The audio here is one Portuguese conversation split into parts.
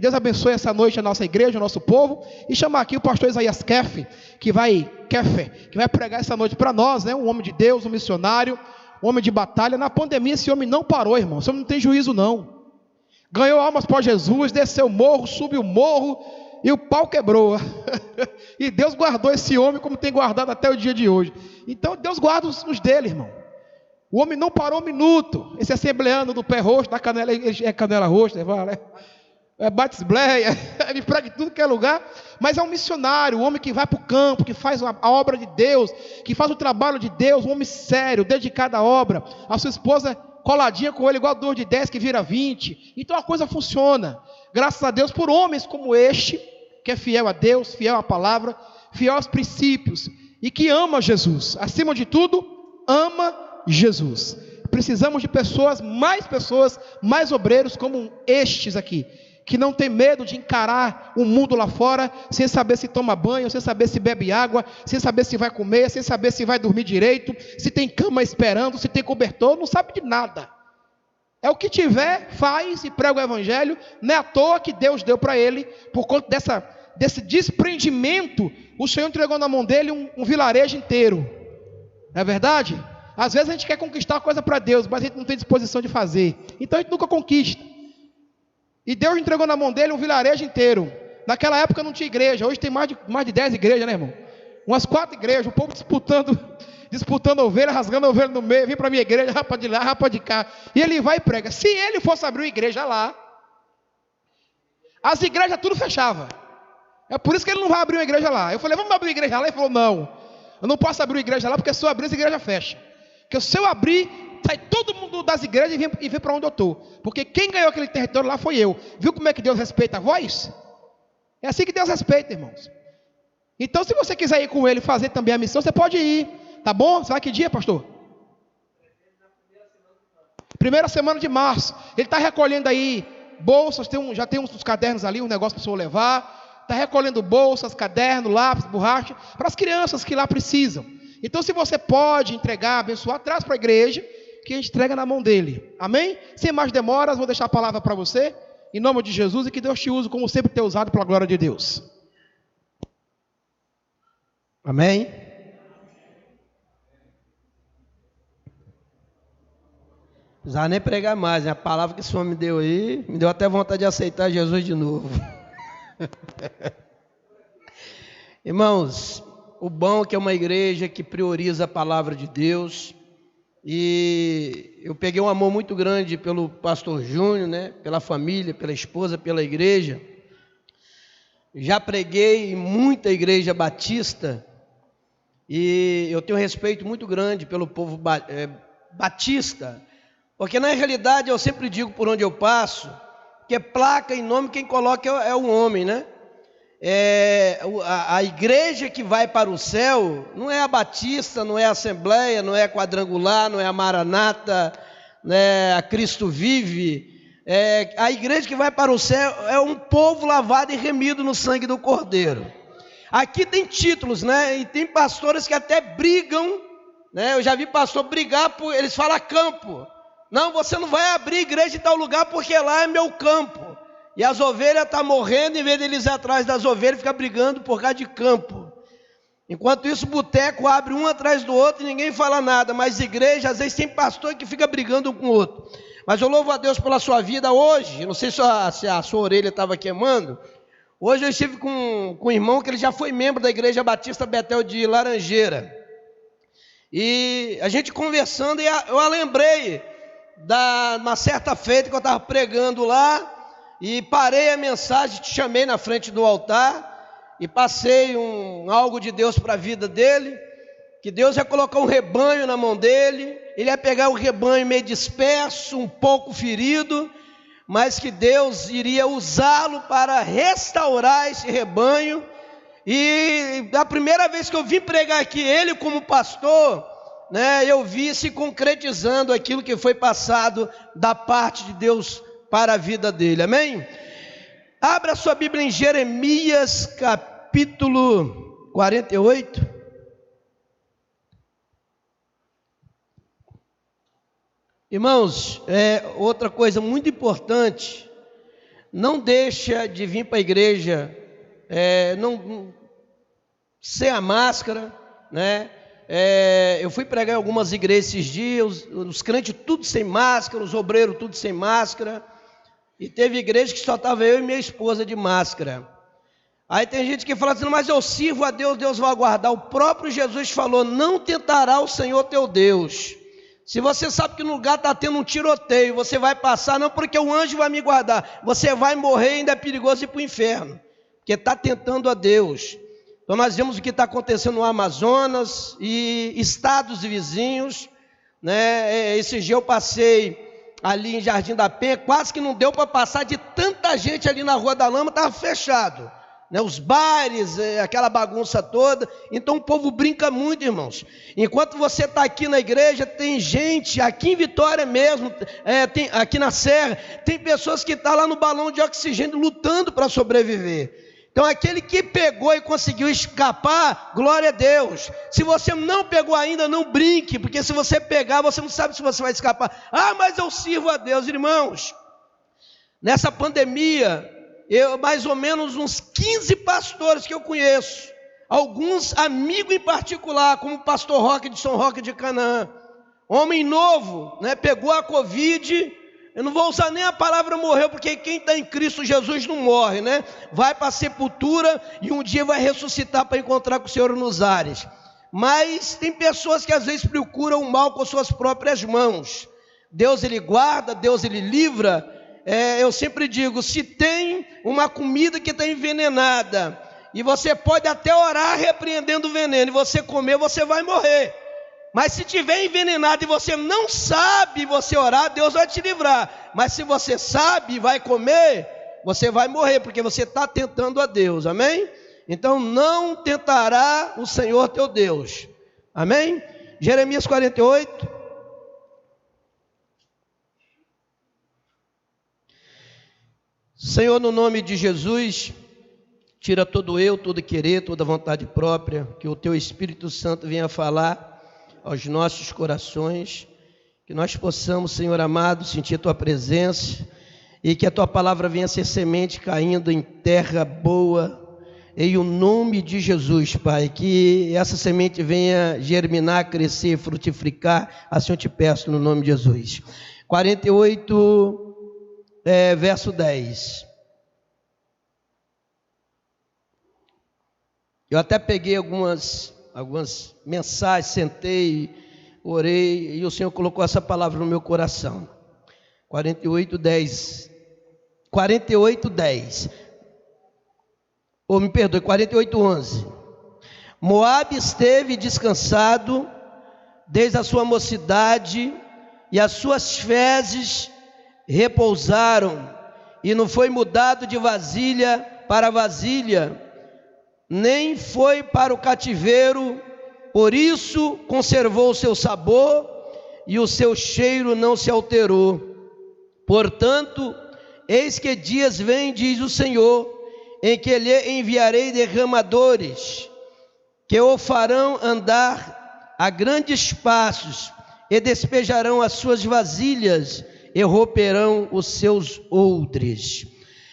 Deus abençoe essa noite a nossa igreja, o nosso povo, e chamar aqui o pastor Isaías Keffer, que vai pregar essa noite para nós, né? Um homem de Deus, um missionário, um homem de batalha. Na pandemia esse homem não parou, irmão. Esse homem não tem juízo não. Ganhou almas para Jesus, desceu o morro, subiu o morro, e o pau quebrou. E Deus guardou esse homem como tem guardado até o dia de hoje. Então Deus guarda os dele, irmão. O homem não parou um minuto. Esse assembleano do pé roxo, da canela, é canela roxa, é batisbleia, ele prega em tudo que é lugar. Mas é um missionário, um homem que vai para o campo, que faz a obra de Deus, que faz o trabalho de Deus, um homem sério, dedicado à obra. A sua esposa coladinha com ele, igual 2 de 10 que vira 20. Então a coisa funciona. Graças a Deus por homens como este, que é fiel a Deus, fiel à palavra, fiel aos princípios, e que ama Jesus. Acima de tudo, ama Jesus. Precisamos de pessoas, mais obreiros como estes aqui, que não tem medo de encarar o mundo lá fora, sem saber se toma banho, sem saber se bebe água, sem saber se vai comer, sem saber se vai dormir direito, se tem cama esperando, se tem cobertor, não sabe de nada. É o que tiver, faz e prega o evangelho. Não é à toa que Deus deu para ele, por conta desse desprendimento, o Senhor entregou na mão dele um vilarejo inteiro. Não é verdade? Às vezes a gente quer conquistar coisa para Deus, mas a gente não tem disposição de fazer. Então a gente nunca conquista. E Deus entregou na mão dele um vilarejo inteiro. Naquela época não tinha igreja. Hoje tem mais de 10 igrejas, né, irmão? Umas 4 igrejas, o povo disputando ovelha, rasgando a ovelha no meio. Vem para a minha igreja, rapa de lá, rapa de cá. E ele vai e prega. Se ele fosse abrir uma igreja lá, as igrejas tudo fechava. É por isso que ele não vai abrir uma igreja lá. Eu falei, vamos abrir uma igreja lá? Ele falou, não, eu não posso abrir uma igreja lá, porque se eu abrir, essa igreja fecha. Porque se eu abrir, sai todo mundo das igrejas e vem para onde eu estou. Porque quem ganhou aquele território lá foi eu. Viu como é que Deus respeita a voz? É assim que Deus respeita, irmãos. Então, se você quiser ir com ele fazer também a missão, você pode ir. Tá bom? Você vai que dia, pastor? Primeira semana de março. Ele está recolhendo aí bolsas, já tem uns cadernos ali, um negócio para o senhor levar. Está recolhendo bolsas, cadernos, lápis, borracha, para as crianças que lá precisam. Então, se você pode entregar, abençoar, traz para a igreja, que a gente entrega na mão dele. Amém? Sem mais demoras, vou deixar a palavra para você, em nome de Jesus, e que Deus te use como sempre ter usado pela glória de Deus. Amém? Não precisava nem pregar mais, né? A palavra que esse homem me deu aí, me deu até vontade de aceitar Jesus de novo. Irmãos, o bom é que é uma igreja que prioriza a palavra de Deus. E eu peguei um amor muito grande pelo pastor Júnior, né? Pela família, pela esposa, pela igreja. Já preguei em muita igreja batista. E eu tenho um respeito muito grande pelo povo batista. Porque na realidade eu sempre digo por onde eu passo, que placa em nome quem coloca é o homem, né? A igreja que vai para o céu não é a Batista, não é a Assembleia, não é a Quadrangular, não é a Maranata, né, a Cristo Vive. A igreja que vai para o céu é um povo lavado e remido no sangue do Cordeiro. Aqui tem títulos, né? E tem pastores que até brigam, né? Eu já vi pastor brigar eles falam campo. Não, você não vai abrir igreja em tal lugar porque lá é meu campo. E as ovelhas estão morrendo, em vez de eles ir atrás das ovelhas, fica brigando por causa de campo. Enquanto isso, o boteco abre um atrás do outro e ninguém fala nada. Mas igreja, às vezes tem pastor que fica brigando um com o outro. Mas eu louvo a Deus pela sua vida hoje. Não sei se a sua orelha estava queimando. Hoje eu estive com um irmão que ele já foi membro da Igreja Batista Betel de Laranjeira. E a gente conversando, e eu lembrei uma certa feita que eu estava pregando lá. E parei a mensagem, te chamei na frente do altar e passei algo de Deus para a vida dele, que Deus ia colocar um rebanho na mão dele, ele ia pegar o rebanho meio disperso, um pouco ferido, mas que Deus iria usá-lo para restaurar esse rebanho. E da primeira vez que eu vim pregar aqui, ele como pastor, né, eu vi se concretizando aquilo que foi passado da parte de Deus para a vida dele, amém? Abra sua Bíblia em Jeremias capítulo 48. Irmãos, outra coisa muito importante, não deixa de vir para a igreja sem a máscara, né? Eu fui pregar em algumas igrejas esses dias, os crentes tudo sem máscara, os obreiros tudo sem máscara, e teve igreja que só estava eu e minha esposa de máscara. Aí tem gente que fala assim, mas eu sirvo a Deus, Deus vai guardar. O próprio Jesus falou, não tentará o Senhor teu Deus. Se você sabe que no lugar está tendo um tiroteio, você vai passar, não porque o anjo vai me guardar, você vai morrer e ainda é perigoso ir para o inferno, porque está tentando a Deus. Então nós vemos o que está acontecendo no Amazonas e estados vizinhos, né? Esse dia eu passei ali em Jardim da Penha, quase que não deu para passar de tanta gente ali na Rua da Lama, estava fechado, né? Os bares, aquela bagunça toda. Então o povo brinca muito, irmãos. Enquanto você está aqui na igreja, tem gente, aqui em Vitória mesmo, aqui na Serra, tem pessoas que estão lá no balão de oxigênio lutando para sobreviver. Então aquele que pegou e conseguiu escapar, glória a Deus. Se você não pegou ainda, não brinque, porque se você pegar, você não sabe se você vai escapar. Ah, mas eu sirvo a Deus, irmãos. Nessa pandemia, mais ou menos uns 15 pastores que eu conheço, alguns amigos em particular, como o pastor Roque de São Roque de Canaã, homem novo, né, pegou a Covid. Eu não vou usar nem a palavra morreu, porque quem está em Cristo Jesus não morre, né? Vai para a sepultura e um dia vai ressuscitar para encontrar com o Senhor nos ares. Mas tem pessoas que às vezes procuram o mal com suas próprias mãos. Deus ele guarda, Deus ele livra. Eu sempre digo, se tem uma comida que está envenenada, e você pode até orar repreendendo o veneno, e você comer, você vai morrer. Mas se tiver envenenado e você não sabe você orar, Deus vai te livrar. Mas se você sabe e vai comer, você vai morrer, porque você está tentando a Deus, amém? Então não tentará o Senhor teu Deus, amém? Jeremias 48. Senhor, no nome de Jesus, tira todo eu, todo querer, toda vontade própria, que o teu Espírito Santo venha falar aos nossos corações, que nós possamos, Senhor amado, sentir a tua presença, e que a tua palavra venha ser semente caindo em terra boa, em o nome de Jesus, Pai, que essa semente venha germinar, crescer, frutificar, assim eu te peço no nome de Jesus. 48, verso 10. Eu até peguei algumas mensagens, sentei, orei, e o Senhor colocou essa palavra no meu coração. 48:10. 48:11. Moabe esteve descansado desde a sua mocidade, e as suas fezes repousaram, e não foi mudado de vasilha para vasilha, nem foi para o cativeiro, por isso conservou o seu sabor, e o seu cheiro não se alterou. Portanto, eis que dias vêm, diz o Senhor, em que lhe enviarei derramadores, que o farão andar a grandes passos, e despejarão as suas vasilhas, e romperão os seus odres.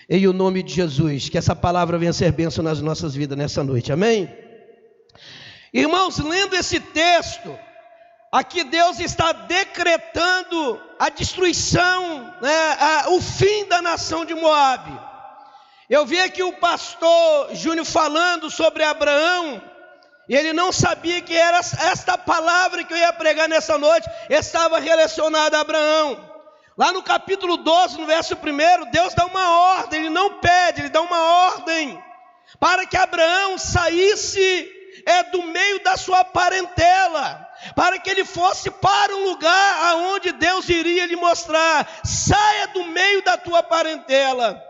Em o nome de Jesus, que essa palavra venha ser bênção nas nossas vidas nessa noite, amém? Irmãos, lendo esse texto, aqui Deus está decretando a destruição, né, o fim da nação de Moabe. Eu vi aqui o pastor Júnior falando sobre Abraão, e ele não sabia que era esta palavra que eu ia pregar nessa noite, estava relacionada a Abraão. Lá no capítulo 12, no verso 1, Deus dá uma ordem, Ele não pede, Ele dá uma ordem, para que Abraão saísse do meio da sua parentela, para que ele fosse para um lugar aonde Deus iria lhe mostrar. Saia do meio da tua parentela.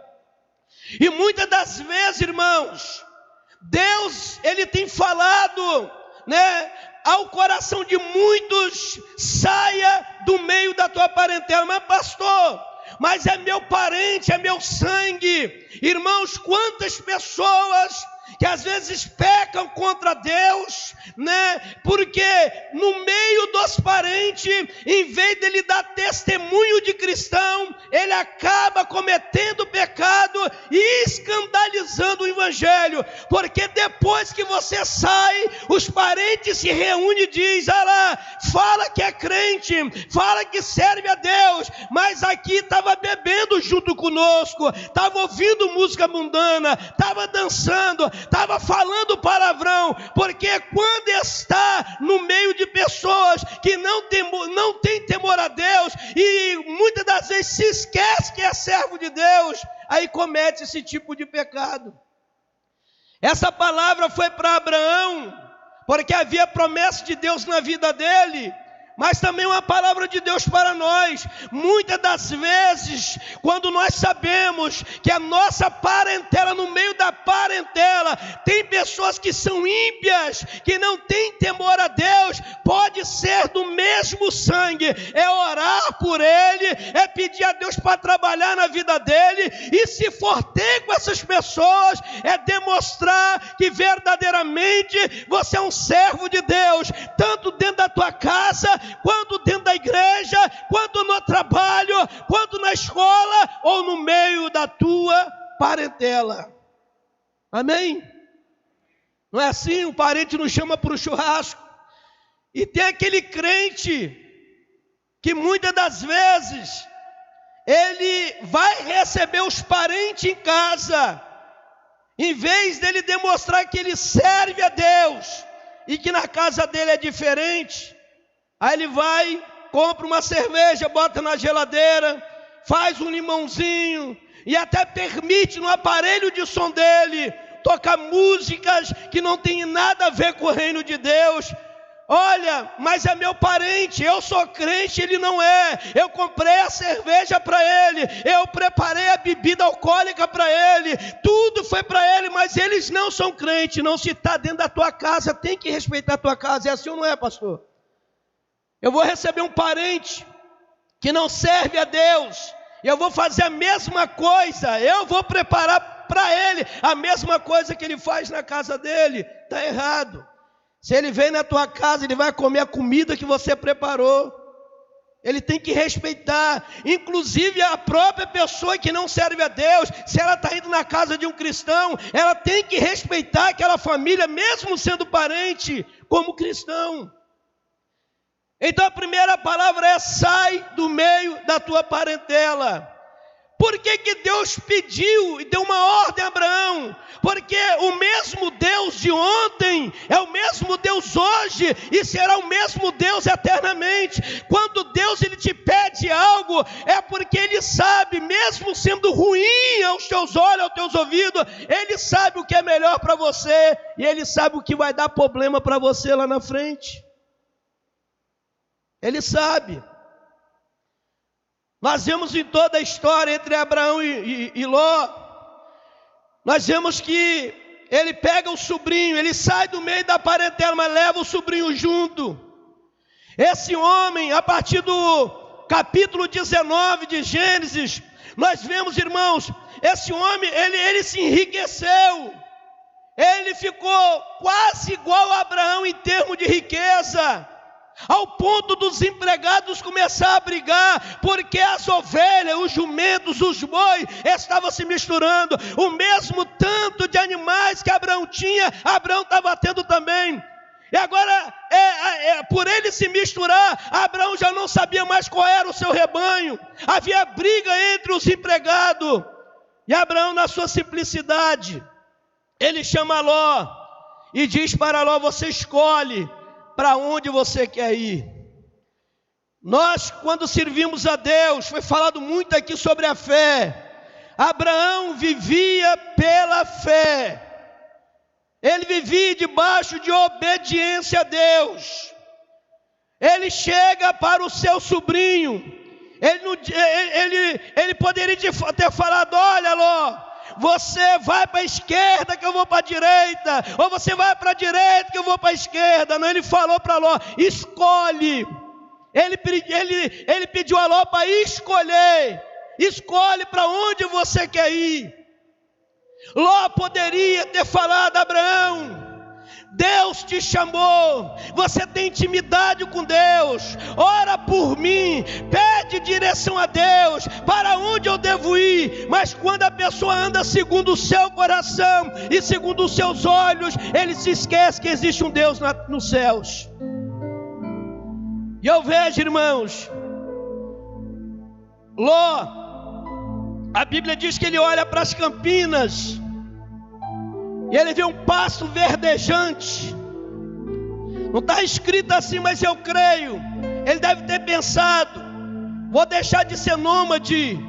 E muitas das vezes, irmãos, Deus, Ele tem falado, né, ao coração de muitos: saia do meio da tua parentela. Mas pastor, mas é meu parente, é meu sangue. Irmãos, quantas pessoas que às vezes pecam contra Deus, né? Porque no meio dos parentes, em vez dele dar testemunho de cristão, ele acaba cometendo pecado e escandalizando o evangelho, porque depois que você sai, os parentes se reúnem e dizem: ah lá, fala que é crente, fala que serve a Deus, mas aqui estava bebendo junto conosco, estava ouvindo música mundana, estava dançando, estava falando palavrão, porque quando está no meio de pessoas que não tem temor a Deus, e muitas das vezes se esquece que é servo de Deus, aí comete esse tipo de pecado. Essa palavra foi para Abraão, porque havia promessa de Deus na vida dele, mas também uma palavra de Deus para nós. Muitas das vezes, quando nós sabemos que a nossa parentela, no meio da parentela, tem pessoas que são ímpias, que não têm temor a Deus, pode ser do mesmo sangue, é orar por ele, é pedir a Deus para trabalhar na vida dele, e se for ter com essas pessoas, é demonstrar que verdadeiramente você é um servo de Deus, tanto dentro da tua casa, quanto dentro da igreja, quanto no trabalho, quanto na escola, ou no meio da tua parentela. Amém? Não é assim? O parente nos chama para o churrasco, e tem aquele crente, que muitas das vezes, ele vai receber os parentes em casa, em vez dele demonstrar que ele serve a Deus, e que na casa dele é diferente, aí ele vai, compra uma cerveja, bota na geladeira, faz um limãozinho, e até permite no aparelho de som dele, tocar músicas que não tem nada a ver com o reino de Deus. Olha, mas é meu parente, eu sou crente, ele não é. Eu comprei a cerveja para ele, eu preparei a bebida alcoólica para ele, tudo foi para ele, mas eles não são crentes. Não, se está dentro da tua casa, tem que respeitar a tua casa. É assim ou não é, pastor? Eu vou receber um parente que não serve a Deus, e eu vou fazer a mesma coisa, eu vou preparar para ele a mesma coisa que ele faz na casa dele. Está errado. Se ele vem na tua casa, ele vai comer a comida que você preparou. Ele tem que respeitar, inclusive a própria pessoa que não serve a Deus. Se ela está indo na casa de um cristão, ela tem que respeitar aquela família, mesmo sendo parente, como cristão. Então a primeira palavra é: sai do meio da tua parentela. Por que que Deus pediu e deu uma ordem a Abraão? Porque o mesmo Deus de ontem é o mesmo Deus hoje e será o mesmo Deus eternamente. Quando Deus ele te pede algo, é porque Ele sabe, mesmo sendo ruim aos teus olhos, aos teus ouvidos, Ele sabe o que é melhor para você, e Ele sabe o que vai dar problema para você lá na frente. Ele sabe. Nós vemos em toda a história entre Abraão e Ló, nós vemos que ele pega o sobrinho, ele sai do meio da parentela, mas leva o sobrinho junto. Esse homem, a partir do capítulo 19 de Gênesis, nós vemos, irmãos, esse homem, ele se enriqueceu, ele ficou quase igual a Abraão em termos de riqueza, ao ponto dos empregados começar a brigar, porque as ovelhas, os jumentos, os bois estavam se misturando. O mesmo tanto de animais que Abraão tinha, Abraão estava tendo também. E agora, por ele se misturar, Abraão já não sabia mais qual era o seu rebanho. Havia briga entre os empregados. E Abraão, na sua simplicidade, ele chama Ló e diz para Ló: você escolhe para onde você quer ir. Nós, quando servimos a Deus, foi falado muito aqui sobre a fé. Abraão vivia pela fé. Ele vivia debaixo de obediência a Deus. Ele chega para o seu sobrinho. Ele poderia ter falado: olha, Ló, você vai para a esquerda que eu vou para a direita, ou você vai para a direita que eu vou para a esquerda. Não, ele falou para Ló: escolhe. Ele pediu a Ló para escolher. Escolhe para onde você quer ir. Ló poderia ter falado: Abraão, Deus te chamou, você tem intimidade com Deus, ora por mim, pede direção a Deus, para onde eu devo ir. Mas quando a pessoa anda segundo o seu coração e segundo os seus olhos, ele se esquece que existe um Deus nos céus. E eu vejo, irmãos, Ló, a Bíblia diz que ele olha para as campinas e ele vê um pasto verdejante. Não está escrito assim, mas eu creio. Ele deve ter pensado: vou deixar de ser nômade,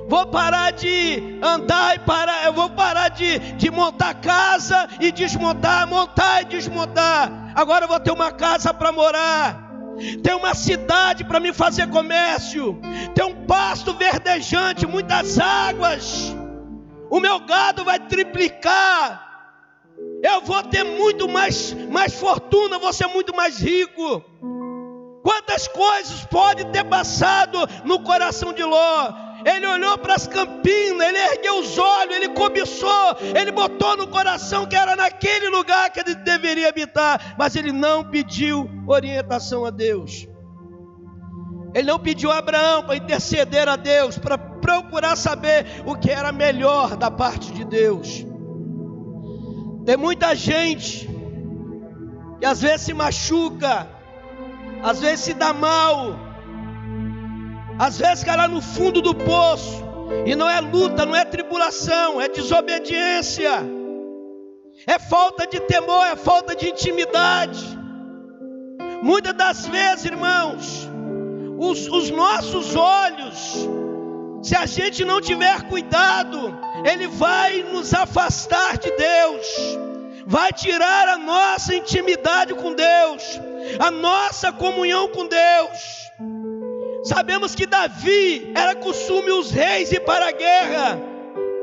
vou parar de andar eu vou parar de montar casa e desmontar, montar e desmontar. Agora eu vou ter uma casa para morar, ter uma cidade para me fazer comércio, ter um pasto verdejante, muitas águas, o meu gado vai triplicar, eu vou ter muito mais fortuna, vou ser muito mais rico. Quantas coisas pode ter passado no coração de Ló? Ele olhou para as campinas, ele ergueu os olhos, ele cobiçou, ele botou no coração que era naquele lugar que ele deveria habitar, mas ele não pediu orientação a Deus. Ele não pediu a Abraão para interceder a Deus, para procurar saber o que era melhor da parte de Deus. Tem muita gente que às vezes se machuca, às vezes se dá mal, às vezes cai lá no fundo do poço, e não é luta, não é tribulação, é desobediência, é falta de temor, é falta de intimidade. Muitas das vezes, irmãos, os nossos olhos, se a gente não tiver cuidado, ele vai nos afastar de Deus, vai tirar a nossa intimidade com Deus, a nossa comunhão com Deus. Sabemos que Davi era costume os reis ir para a guerra,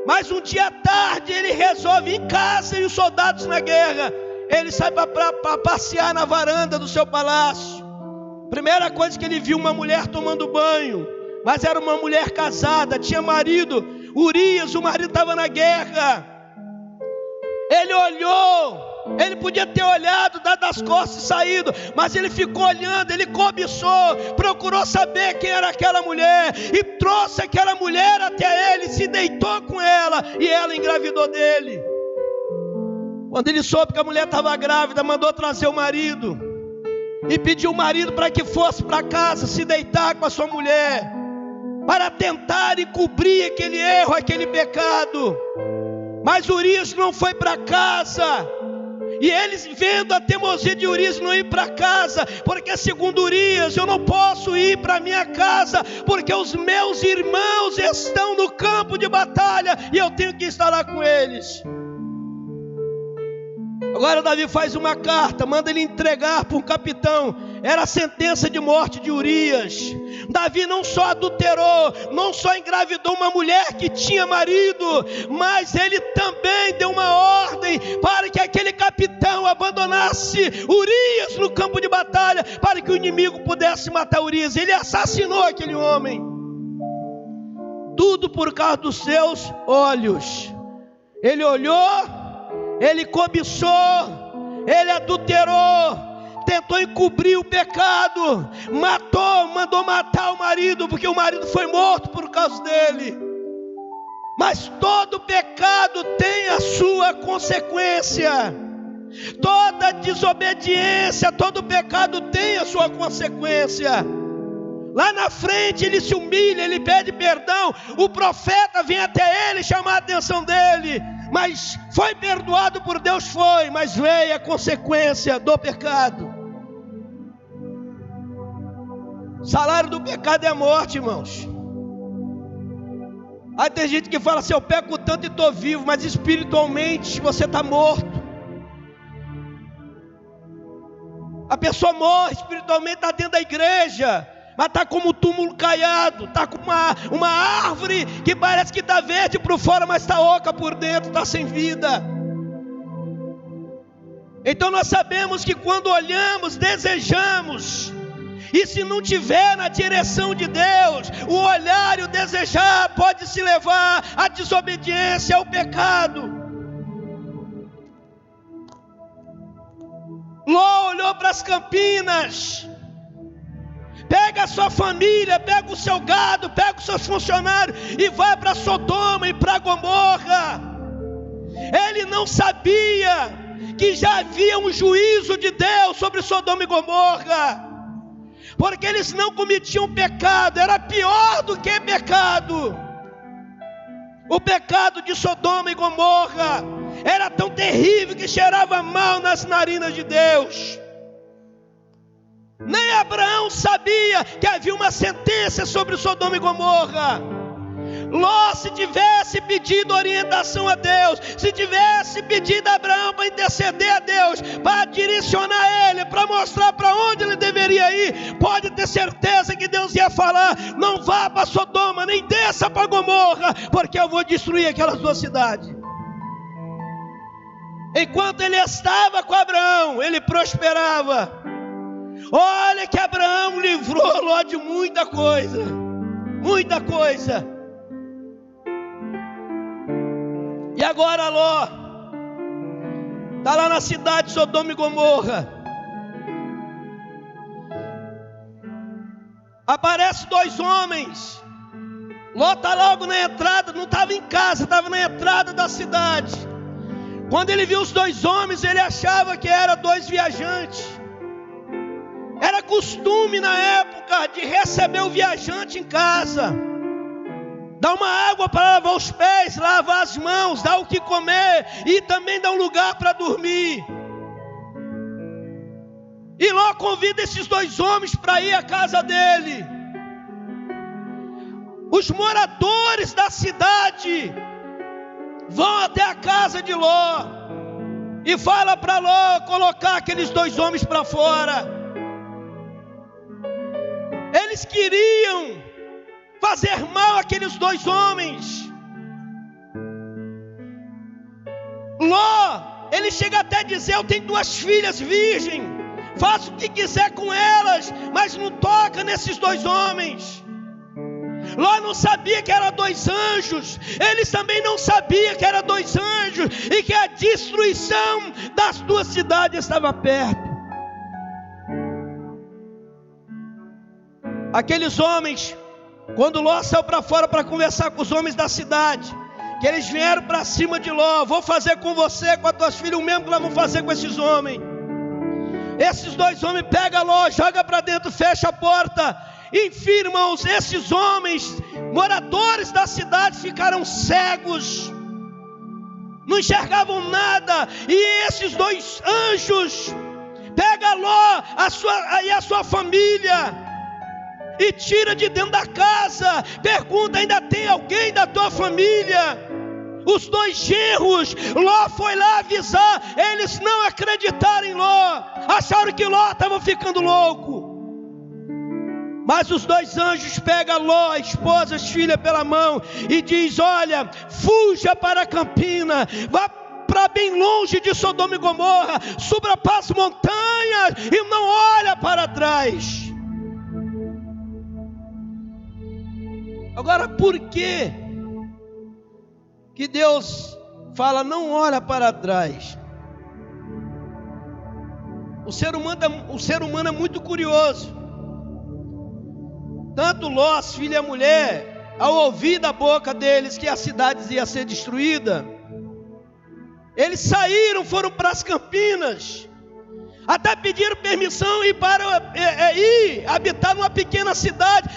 mas um dia à tarde ele resolve ir em casa e os soldados na guerra. Ele sai para passear na varanda do seu palácio. Primeira coisa que ele viu, uma mulher tomando banho, mas era uma mulher casada, tinha marido, Urias, o marido estava na guerra. Ele olhou, ele podia ter olhado, dado as costas e saído, mas ele ficou olhando, ele cobiçou, procurou saber quem era aquela mulher, e trouxe aquela mulher até ele, se deitou com ela, e ela engravidou dele. Quando ele soube que a mulher estava grávida, mandou trazer o marido, e pediu o marido para que fosse para casa, se deitar com a sua mulher, para tentar encobrir aquele erro, aquele pecado. Mas Urias não foi para casa, e eles vendo a teimosia de Urias não ir para casa, porque segundo Urias, eu não posso ir para minha casa, porque os meus irmãos estão no campo de batalha, e eu tenho que estar lá com eles. Agora Davi faz uma carta, manda ele entregar para um capitão, era a sentença de morte de Urias. Davi não só adulterou, não só engravidou uma mulher que tinha marido, mas ele também deu uma ordem para que aquele capitão abandonasse Urias no campo de batalha, para que o inimigo pudesse matar Urias. Ele assassinou aquele homem, tudo por causa dos seus olhos. Ele olhou, ele cobiçou, ele adulterou, tentou encobrir o pecado, mandou matar o marido, porque o marido foi morto por causa dele. Mas todo pecado tem a sua consequência, toda desobediência, todo pecado tem a sua consequência. Lá na frente ele se humilha, ele pede perdão, o profeta vem até ele chamar a atenção dele, mas foi perdoado por Deus, foi, mas veio a consequência do pecado. O salário do pecado é a morte, irmãos. Aí tem gente que fala assim: eu peco tanto e estou vivo, mas espiritualmente você está morto. A pessoa morre espiritualmente, está dentro da igreja, mas está como um túmulo caiado, está com uma árvore que parece que está verde por fora, mas está oca por dentro, está sem vida. Então nós sabemos que quando olhamos, desejamos E se não tiver na direção de Deus, o olhar e o desejar pode se levar à desobediência, ao pecado. Ló olhou para as campinas. Pega a sua família, pega o seu gado, pega os seus funcionários e vai para Sodoma e para Gomorra. Ele não sabia que já havia um juízo de Deus sobre Sodoma e Gomorra, porque eles não cometiam pecado, era pior do que pecado. O pecado de Sodoma e Gomorra era tão terrível que cheirava mal nas narinas de Deus. Nem Abraão sabia que havia uma sentença sobre Sodoma e Gomorra. Ló, se tivesse pedido orientação a Deus, se tivesse pedido a Abraão para interceder a Deus, para direcionar ele, para mostrar para onde ele deveria ir, pode ter certeza que Deus ia falar: não vá para Sodoma, nem desça para Gomorra, porque eu vou destruir aquelas duas cidades. Enquanto ele estava com Abraão, ele prosperava. Olha que Abraão livrou Ló de muita coisa, muita coisa. E agora Ló está lá na cidade de Sodoma e Gomorra. Aparecem dois homens. Ló está logo na entrada, não estava em casa, estava na entrada da cidade. Quando ele viu os dois homens, ele achava que eram dois viajantes. Era costume na época de receber o viajante em casa, dar uma água para lavar os pés, lavar as mãos, dar o que comer e também dar um lugar para dormir. E Ló convida esses dois homens para ir à casa dele. Os moradores da cidade vão até a casa de Ló e fala para Ló colocar aqueles dois homens para fora. Eles queriam fazer mal àqueles dois homens. Ló, ele chega até a dizer: eu tenho duas filhas virgens, faça o que quiser com elas, mas não toca nesses dois homens. Ló não sabia que eram dois anjos, eles também não sabiam que eram dois anjos, e que a destruição das duas cidades estava perto. Aqueles homens, quando Ló saiu para fora para conversar com os homens da cidade, que eles vieram para cima de Ló: vou fazer com você, com as tuas filhas, o mesmo que nós vamos fazer com esses homens. Esses dois homens pegam Ló, joga para dentro, fecha a porta. Enfim, irmãos, esses homens, moradores da cidade, ficaram cegos, não enxergavam nada. E esses dois anjos pegam Ló e a sua família e tira de dentro da casa. Pergunta: ainda tem alguém da tua família? Os dois genros, Ló foi lá avisar, eles não acreditaram em Ló, acharam que Ló estava ficando louco. Mas os dois anjos pegam Ló, a esposa, as filhas pela mão e diz: olha, fuja para a campina, vá para bem longe de Sodoma e Gomorra, suba para as montanhas e não olha para trás. Agora, por que Deus fala não olha para trás? O ser humano é muito curioso. Tanto Ló, as filhas e a mulher, ao ouvir da boca deles que a cidade ia ser destruída, eles saíram, foram para as campinas, até pediram permissão para ir habitar numa pequena cidade.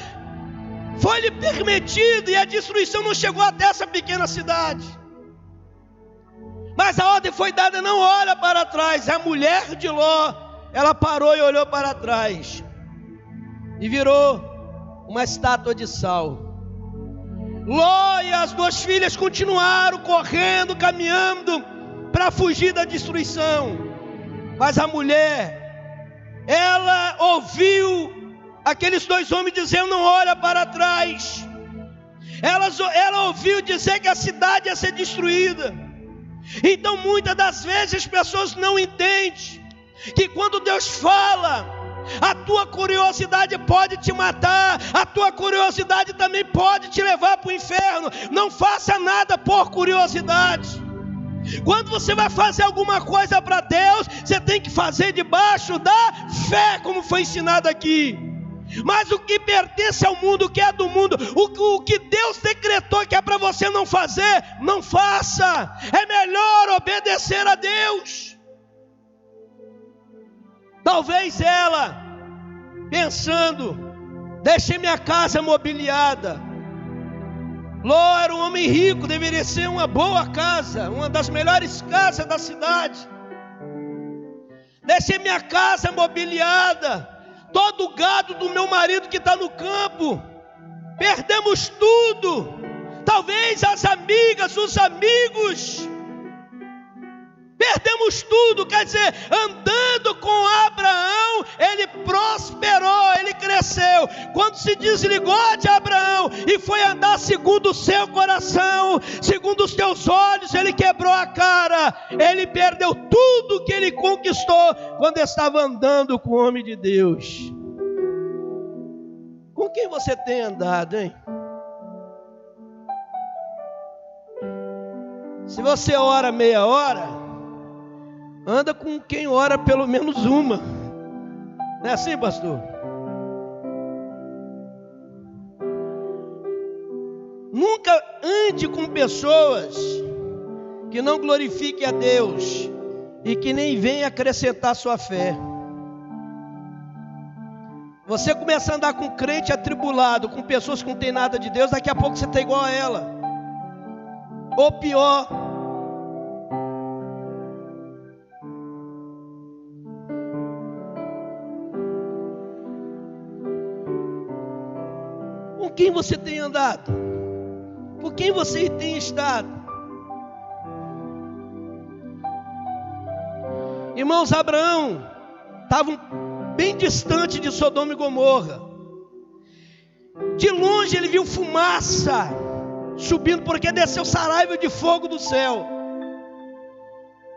Foi-lhe permitido e a destruição não chegou até essa pequena cidade. Mas a ordem foi dada: não olha para trás. A mulher de Ló, ela parou e olhou para trás e virou uma estátua de sal. Ló e as duas filhas continuaram correndo, caminhando para fugir da destruição. Mas a mulher, ela ouviu aqueles dois homens dizendo: não olha para trás. Ela ouviu dizer que a cidade ia ser destruída. Então muitas das vezes as pessoas não entendem que quando Deus fala, A tua curiosidade pode te matar. A tua curiosidade também pode te levar para o inferno. Não faça nada por curiosidade. Quando você vai fazer alguma coisa para Deus, você tem que fazer debaixo da fé, como foi ensinado aqui. Mas o que pertence ao mundo, o que é do mundo, o que Deus decretou que é para você não fazer, não faça. É melhor obedecer a Deus. Talvez ela, pensando, deixei minha casa mobiliada. Ló era um homem rico, deveria ser uma boa casa, uma das melhores casas da cidade. Deixei minha casa mobiliada, todo o gado do meu marido que está no campo, perdemos tudo. Talvez as amigas, os amigos, perdemos tudo. Quer dizer, andando com Abraão, ele prosperou, ele cresceu. Quando se desligou de Abraão e foi andar segundo o seu coração, segundo os teus olhos, ele quebrou a cara. Ele perdeu tudo que ele conquistou quando estava andando com o homem de Deus. Com quem você tem andado, hein? Se você ora meia hora, anda com quem ora pelo menos uma. Não é assim, pastor? Nunca ande com pessoas que não glorifiquem a Deus e que nem venham acrescentar sua fé. Você começa a andar com crente atribulado, com pessoas que não tem nada de Deus, daqui a pouco você está igual a ela. Ou pior. Com quem você tem andado? Com quem você tem estado? Irmãos, Abraão estava bem distante de Sodoma e Gomorra. De longe ele viu fumaça subindo, porque desceu saraiva de fogo do céu.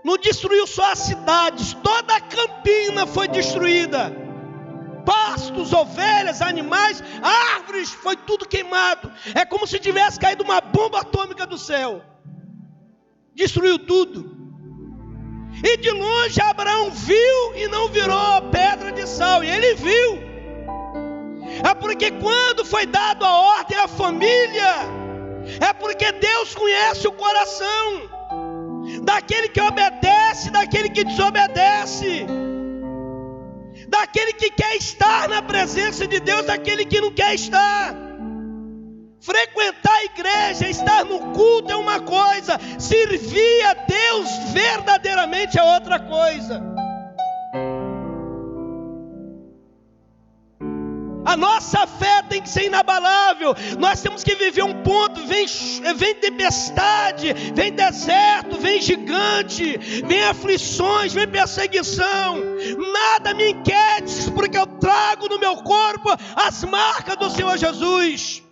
Não destruiu só as cidades, toda a campina foi destruída. Pastos, ovelhas, animais, árvores, foi tudo queimado. É como se tivesse caído uma bomba atômica do céu. Destruiu tudo. E de longe Abraão viu e não virou pedra de sal. E ele viu. É porque quando foi dado a ordem à família, é porque Deus conhece o coração daquele que obedece, daquele que desobedece, daquele que quer estar na presença de Deus, daquele que não quer estar. Frequentar a igreja, estar no culto é uma coisa, servir a Deus verdadeiramente é outra coisa. A nossa fé tem que ser inabalável. Nós temos que viver um ponto. Vem tempestade, vem deserto, vem gigante, vem aflições, vem perseguição. Nada me inquiete, porque eu trago no meu corpo as marcas do Senhor Jesus.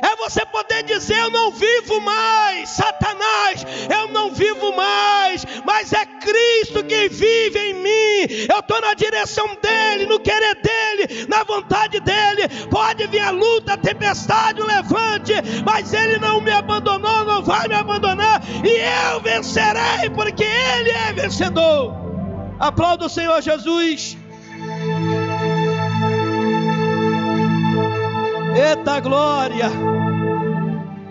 É você poder dizer: eu não vivo mais, Satanás, eu não vivo mais, mas é Cristo que vive em mim. Eu estou na direção dEle, no querer dEle, na vontade dEle. Pode vir a luta, a tempestade, o levante, mas Ele não me abandonou, não vai me abandonar, e eu vencerei, porque Ele é vencedor. Aplauda o Senhor Jesus. Eita glória!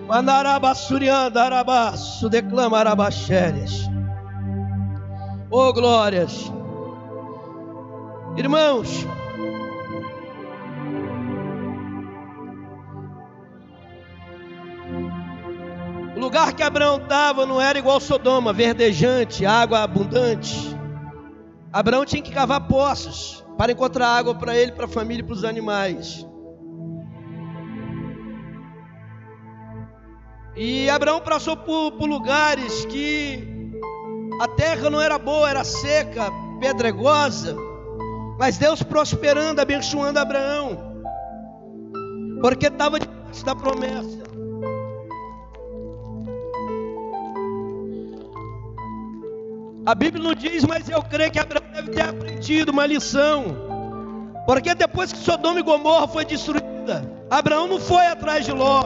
Manarabassurianda arabaço, declama arabaxérias. Oh glórias! Irmãos, o lugar que Abraão estava não era igual Sodoma, verdejante, água abundante. Abraão tinha que cavar poços para encontrar água para ele, para a família e para os animais. E Abraão passou por lugares que a terra não era boa, era seca, pedregosa. Mas Deus prosperando, abençoando Abraão, porque estava debaixo da promessa. A Bíblia não diz, mas eu creio que Abraão deve ter aprendido uma lição. Porque depois que Sodoma e Gomorra foi destruída, Abraão não foi atrás de Ló,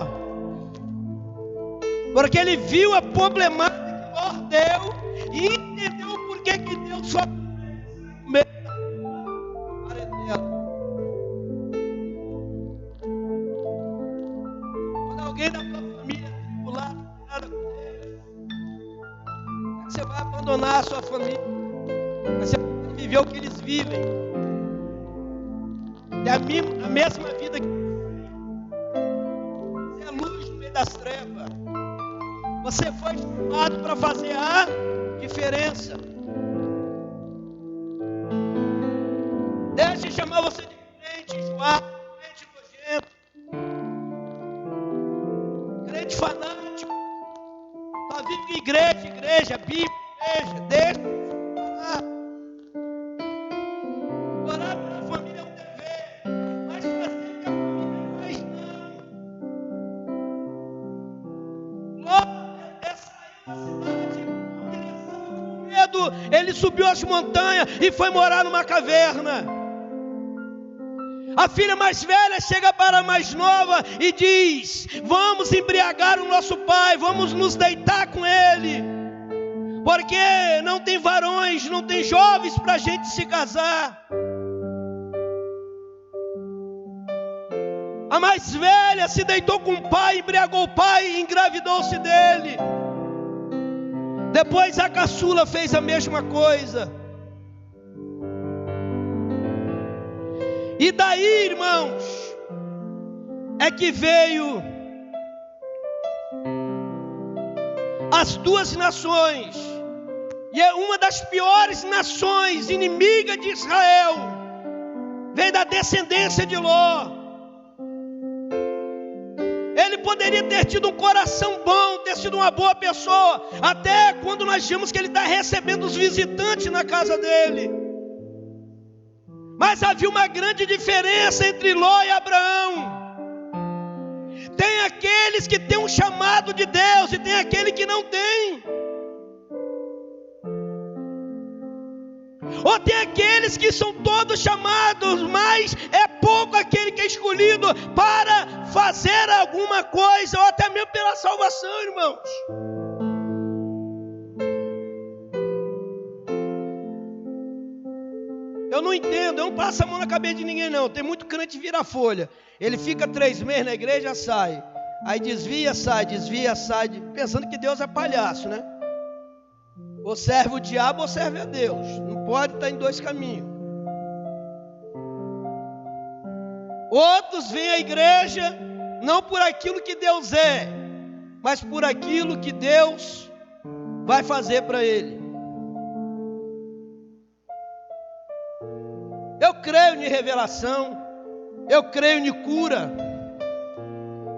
porque ele viu a problemática que Ló deu e entendeu o porquê que Deus só quando alguém da tua família tribulada, você vai abandonar a sua família, você vai viver o que eles vivem, é a mesma vida que você é luz no meio das trevas. Você foi chamado para fazer a diferença. Deixa eu chamar você de crente enjoado, crente nojento, crente fanático. Só vive igreja, Bíblia, igreja. Deixa eu falar. Orar pela família é um dever, mas fazer que a família faz não. Glória, saiu da cidade, ele estava com medo, ele subiu as montanhas e foi morar numa caverna. A filha mais velha chega para a mais nova e diz: vamos embriagar o nosso pai, vamos nos deitar com ele, porque não tem varões, não tem jovens para a gente se casar. A mais velha se deitou com o pai, embriagou o pai e engravidou-se dele. Depois a caçula fez a mesma coisa. E daí, irmãos, é que veio as duas nações, e é uma das piores nações, inimiga de Israel, veio da descendência de Ló. Ele poderia ter tido um coração bom, ter sido uma boa pessoa, até quando nós vimos que ele está recebendo os visitantes na casa dele. Mas havia uma grande diferença entre Ló e Abraão. Tem aqueles que têm um chamado de Deus e tem aquele que não tem. Ou tem aqueles que são todos chamados, mas é pouco aquele que é escolhido para fazer alguma coisa, ou até mesmo pela salvação, irmãos. Eu não entendo, eu não passo a mão na cabeça de ninguém não. Tem muito crente que vira folha. Ele fica 3 meses na igreja, sai. Aí desvia, sai, pensando que Deus é palhaço, né? Ou serve o diabo ou serve a Deus. Não pode estar em 2 caminhos. Outros vêm à igreja não por aquilo que Deus é, mas por aquilo que Deus vai fazer para ele. Eu creio em revelação, eu creio em cura.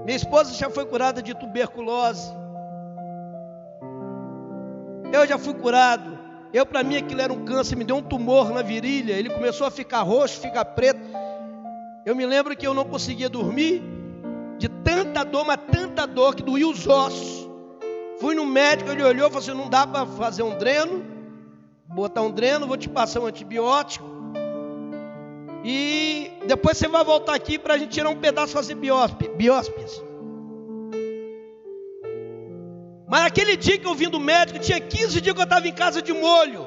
Minha esposa já foi curada de tuberculose. Eu já fui curado. Para mim aquilo era um câncer, me deu um tumor na virilha. Ele começou a ficar roxo, ficar preto. Eu me lembro que eu não conseguia dormir, de tanta dor, mas tanta dor, que doía os ossos. Fui no médico, ele olhou e falou assim: não dá para fazer um dreno, botar um dreno, vou te passar um antibiótico. E depois você vai voltar aqui para a gente tirar um pedaço e fazer biópsias. Mas aquele dia que eu vim do médico, tinha 15 dias que eu estava em casa de molho.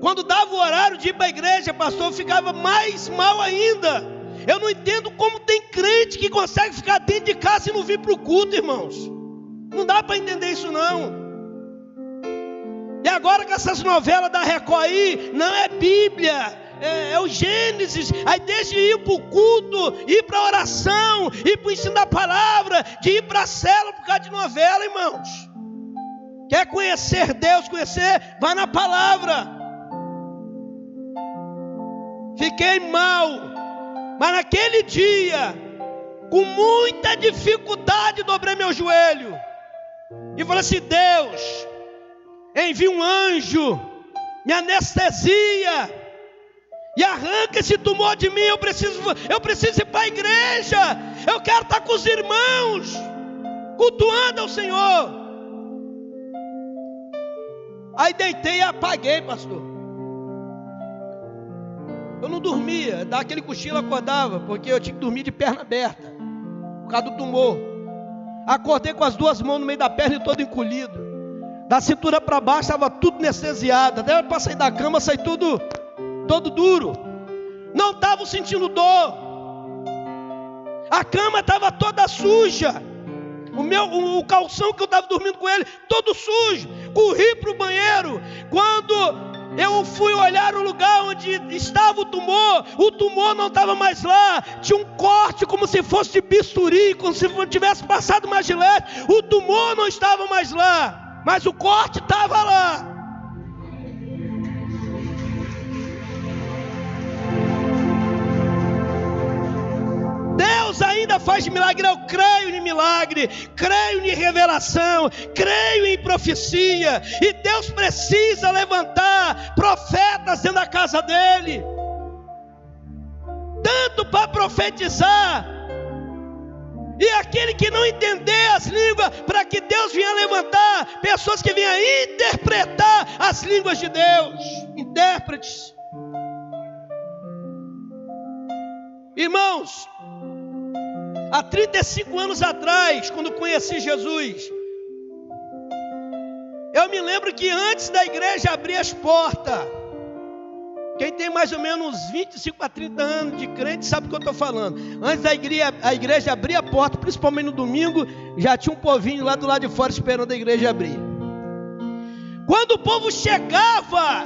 Quando dava o horário de ir para a igreja, pastor, eu ficava mais mal ainda. Eu não entendo como tem crente que consegue ficar dentro de casa e não vir para o culto, irmãos. Não dá para entender isso não. E agora com essas novelas da Record aí, não é Bíblia. É o Gênesis, aí deixa de ir para o culto, ir para a oração, ir para o ensino da palavra, de ir para a célula por causa de novela, irmãos. Quer conhecer Deus, vai na palavra. Fiquei mal, mas naquele dia, com muita dificuldade, dobrei meu joelho e falei assim: Deus, envia um anjo, me anestesia e arranca esse tumor de mim. Eu preciso ir para a igreja. Eu quero estar com os irmãos, cultuando ao Senhor. Aí deitei e apaguei, pastor. Eu não dormia, dava aquele cochilo, acordava, porque eu tinha que dormir de perna aberta, por causa do tumor. Acordei com as duas mãos no meio da perna e todo encolhido. Da cintura para baixo estava tudo anestesiado. Até para sair da cama, saí tudo todo duro. Não estava sentindo dor. A cama estava toda suja. O calção que eu estava dormindo com ele, todo sujo. Corri para o banheiro. Quando eu fui olhar o lugar onde estava o tumor não estava mais lá. Tinha um corte como se fosse de bisturi, como se tivesse passado uma gilete. O tumor não estava mais lá, mas o corte estava lá. Deus ainda faz milagre. Eu creio em milagre, creio em revelação, creio em profecia. E Deus precisa levantar profetas dentro da casa dele, tanto para profetizar, e aquele que não entender as línguas, para que Deus venha levantar pessoas que venham interpretar as línguas de Deus. Intérpretes. Irmãos, há 35 anos atrás, quando conheci Jesus, eu me lembro que antes da igreja abrir as portas, quem tem mais ou menos 25 a 30 anos de crente sabe o que eu estou falando. Antes da igreja abrir a porta, principalmente no domingo, já tinha um povinho lá do lado de fora esperando a igreja abrir. Quando o povo chegava,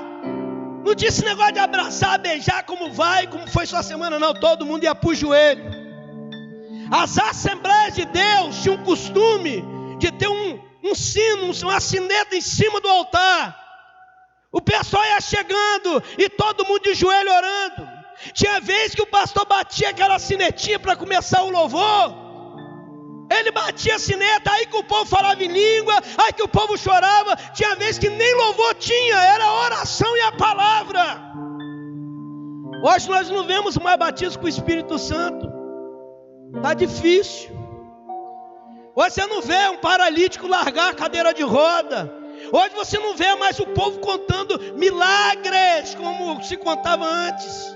não tinha esse negócio de abraçar, beijar, como vai, como foi sua semana, não. Todo mundo ia para o joelho. As Assembleias de Deus tinham o costume de ter um sino, uma sineta em cima do altar. O pessoal ia chegando e todo mundo de joelho orando. Tinha vez que o pastor batia aquela sinetinha para começar o louvor. Ele batia a sineta, aí que o povo falava em língua, aí que o povo chorava. Tinha vez que nem louvor tinha, era a oração e a palavra. Hoje nós não vemos mais batismo com o Espírito Santo. Está difícil. Hoje você não vê um paralítico largar a cadeira de roda. Hoje você não vê mais o povo contando milagres como se contava antes.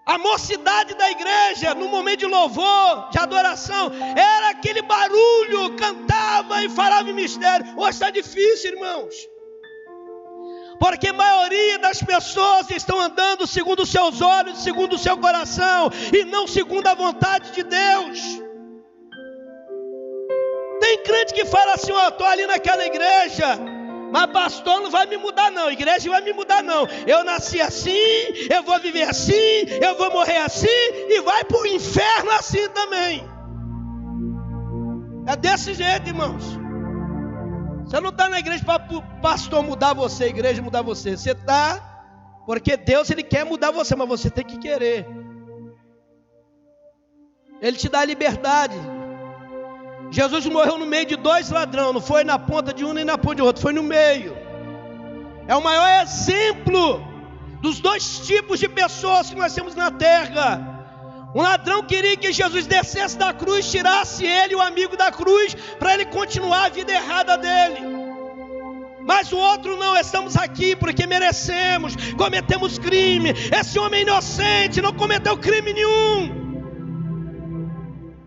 A mocidade da igreja, no momento de louvor, de adoração, era aquele barulho, cantava e falava em mistério. Hoje está difícil, irmãos. Porque a maioria das pessoas estão andando segundo os seus olhos, segundo o seu coração, e não segundo a vontade de Deus. Tem crente que fala assim: ó, estou ali naquela igreja, mas pastor não vai me mudar não, igreja vai me mudar não. Eu nasci assim, eu vou viver assim, eu vou morrer assim, e vai para o inferno assim também. É desse jeito, irmãos. Você não está na igreja para o pastor mudar você, a igreja mudar você. Você está porque Deus, Ele quer mudar você, mas você tem que querer. Ele te dá liberdade. Jesus morreu no meio de dois ladrões, não foi na ponta de um nem na ponta de outro, foi no meio. É o maior exemplo dos dois tipos de pessoas que nós temos na terra. Um ladrão queria que Jesus descesse da cruz, tirasse ele, o amigo da cruz, para ele continuar a vida errada dele. Mas o outro não, estamos aqui porque merecemos, cometemos crime. Esse homem é inocente, não cometeu crime nenhum.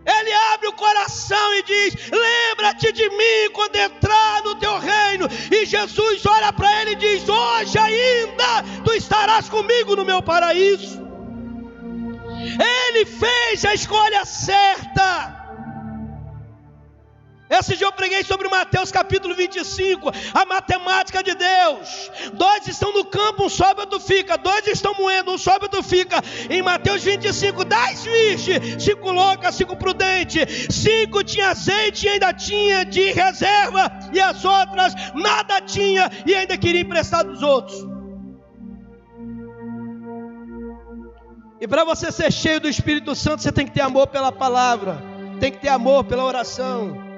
Ele abre o coração e diz: lembra-te de mim quando entrar no teu reino. E Jesus olha para ele e diz: hoje ainda tu estarás comigo no meu paraíso. Ele fez a escolha certa. Esse dia eu preguei sobre Mateus capítulo 25, a matemática de Deus. 2 estão no campo, um sobe, outro fica. 2 estão moendo, um sobe, outro fica. Em Mateus 25, 10 virgens, 5 loucas, 5 prudentes. 5 tinha azeite e ainda tinha de reserva, e as outras nada tinha e ainda queria emprestar dos outros. E para você ser cheio do Espírito Santo, você tem que ter amor pela palavra, tem que ter amor pela oração.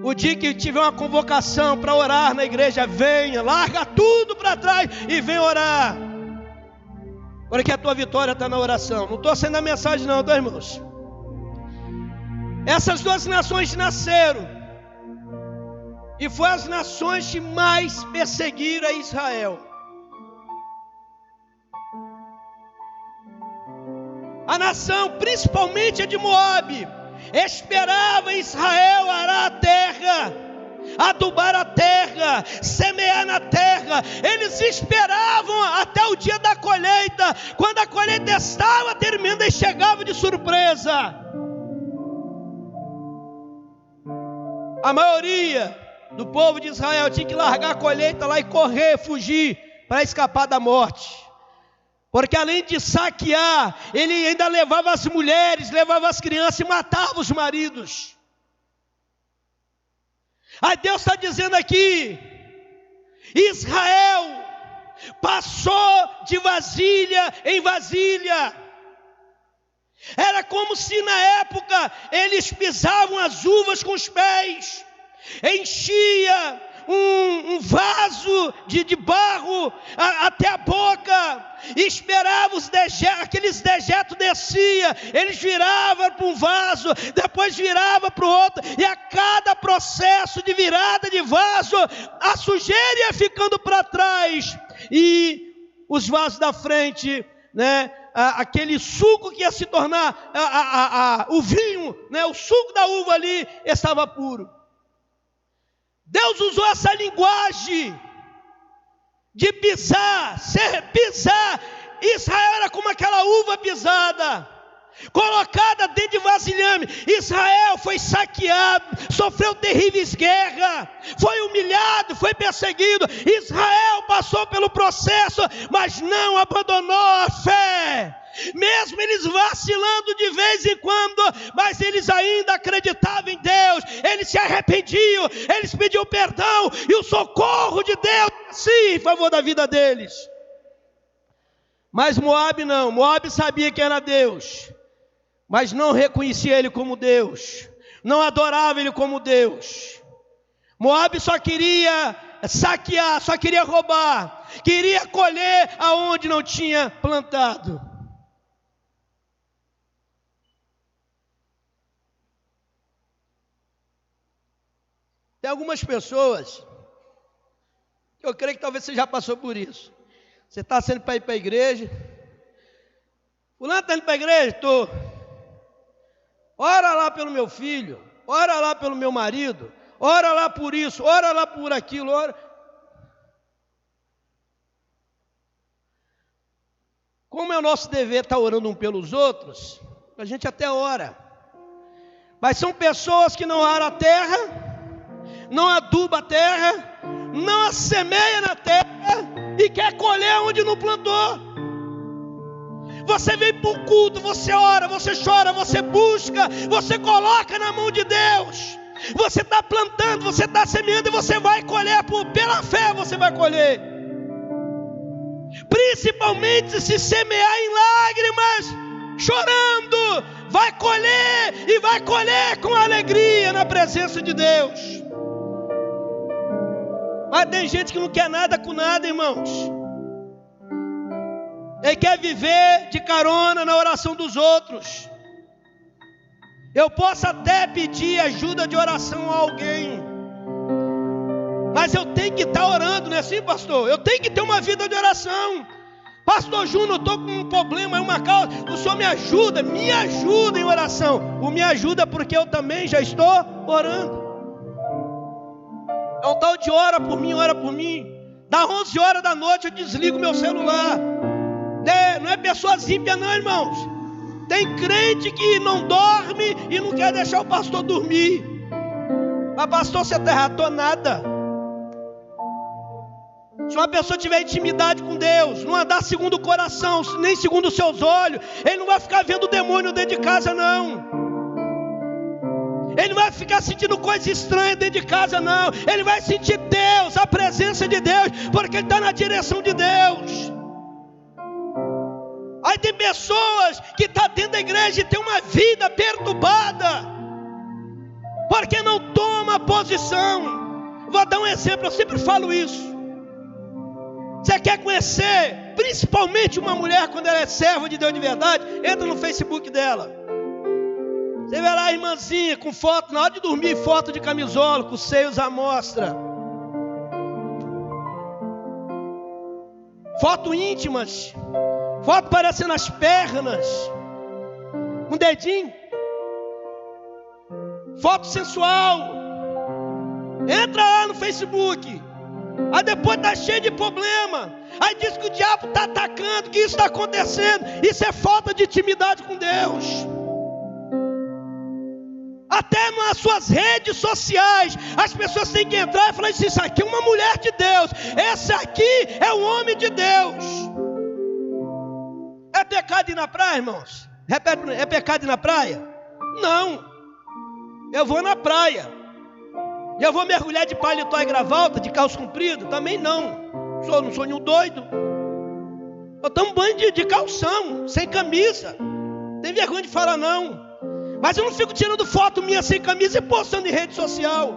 O dia que tiver uma convocação para orar na igreja, venha, larga tudo para trás e vem orar. Porque a tua vitória está na oração. Não estou sendo a mensagem não, tá, irmãos? Essas duas nações nasceram, e foram as nações que mais perseguiram a Israel. A nação, principalmente a de Moabe, esperava Israel arar a terra, adubar a terra, semear na terra. Eles esperavam até o dia da colheita. Quando a colheita estava terminando, eles chegavam de surpresa. A maioria do povo de Israel tinha que largar a colheita lá e correr, fugir, para escapar da morte. Porque além de saquear, ele ainda levava as mulheres, levava as crianças e matava os maridos. Aí Deus está dizendo aqui: Israel passou de vasilha em vasilha. Era como se na época eles pisavam as uvas com os pés, enchia um vaso de barro até a boca, e esperava aqueles dejetos descia, eles viravam para um vaso, depois virava para o outro, e a cada processo de virada de vaso, a sujeira ia ficando para trás, e os vasos da frente, né, aquele suco que ia se tornar o vinho, né, o suco da uva ali estava puro. Deus usou essa linguagem de pisar, pisar. Israel era como aquela uva pisada, colocada dentro de vasilhame. Israel foi saqueado, sofreu terríveis guerras, foi humilhado, foi perseguido. Israel passou pelo processo, mas não abandonou a fé. Mesmo eles vacilando de vez em quando, mas eles ainda acreditavam em Deus, eles se arrependiam, eles pediam perdão, e o socorro de Deus sim, em favor da vida deles. Mas Moabe não, Moabe sabia que era Deus, mas não reconhecia ele como Deus, não adorava ele como Deus. Moabe só queria saquear, só queria roubar, queria colher aonde não tinha plantado. Tem algumas pessoas, eu creio que talvez você já passou por isso. Você está sendo para ir para a igreja. Fulano está indo para a igreja? Estou. Ora lá pelo meu filho, ora lá pelo meu marido, ora lá por isso, ora lá por aquilo, ora. Como é o nosso dever estar orando um pelos outros, a gente até ora. Mas são pessoas que não aram a terra, não aduba a terra, não a semeia na terra e quer colher onde não plantou. Você vem para o culto, você ora, você chora, você busca, você coloca na mão de Deus. Você está plantando, você está semeando e você vai colher, pela fé você vai colher. Principalmente se semear em lágrimas, chorando, vai colher e vai colher com alegria na presença de Deus. Mas tem gente que não quer nada com nada, irmãos. Ele quer viver de carona na oração dos outros. Eu posso até pedir ajuda de oração a alguém, mas eu tenho que estar orando, não é assim, pastor? Eu tenho que ter uma vida de oração. Pastor Júnior, eu estou com um problema, uma causa, o senhor me ajuda em oração. O me ajuda porque eu também já estou orando. É um tal de ora por mim. Da 11 horas da noite eu desligo meu celular. Não é pessoas ímpias não, irmãos. Tem crente que não dorme e não quer deixar o pastor dormir. Mas pastor, você está errado, estou nada. Se uma pessoa tiver intimidade com Deus, não andar segundo o coração, nem segundo os seus olhos, ele não vai ficar vendo o demônio dentro de casa não. Ele não vai ficar sentindo coisa estranha dentro de casa não. Ele vai sentir Deus, a presença de Deus, porque ele está na direção de Deus. Aí tem pessoas que estão dentro da igreja e tem uma vida perturbada, porque não toma posição. Vou dar um exemplo, eu sempre falo isso. Você quer conhecer, principalmente uma mulher, quando ela é serva de Deus de verdade, entra no Facebook dela. Você vê lá a irmãzinha com foto, na hora de dormir, foto de camisola, com os seios à mostra. Foto íntimas, foto parecendo as pernas. um dedinho, foto sensual, entra lá no Facebook, aí depois está cheio de problema, aí diz que o diabo está atacando, que isso está acontecendo. Isso é falta de intimidade com Deus. Até nas suas redes sociais, as pessoas têm que entrar e falar assim: isso aqui é uma mulher de Deus, esse aqui é um homem de Deus. É pecado ir na praia, irmãos? Repete, é pecado ir na praia? Não. Eu vou na praia, e eu vou mergulhar de paletó e gravata, de calça comprida? Também não. Não sou nenhum doido. Eu tomo banho de calção, sem camisa. Não tem vergonha de falar não. Mas eu não fico tirando foto minha sem camisa e postando em rede social.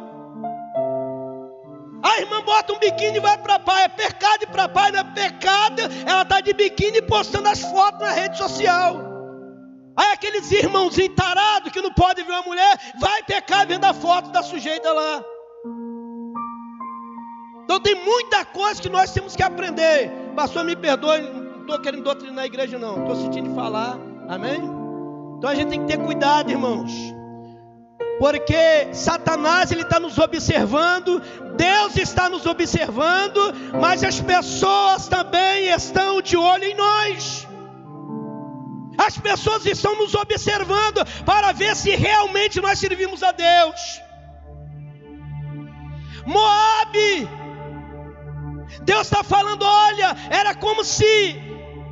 A irmã bota um biquíni e vai para a praia. É pecado ir para a praia, não é pecado. Ela está de biquíni postando as fotos na rede social. Aí aqueles irmãozinhos tarados que não podem ver uma mulher, vai pecar vendo a foto da sujeita lá. Então tem muita coisa que nós temos que aprender. Pastor, me perdoe, não estou querendo doutrinar a igreja não, estou sentindo falar, amém? Então a gente tem que ter cuidado, irmãos, porque Satanás, ele está nos observando, Deus está nos observando, mas as pessoas também estão de olho em nós. As pessoas estão nos observando para ver se realmente nós servimos a Deus. Moabe, Deus está falando, olha, era como se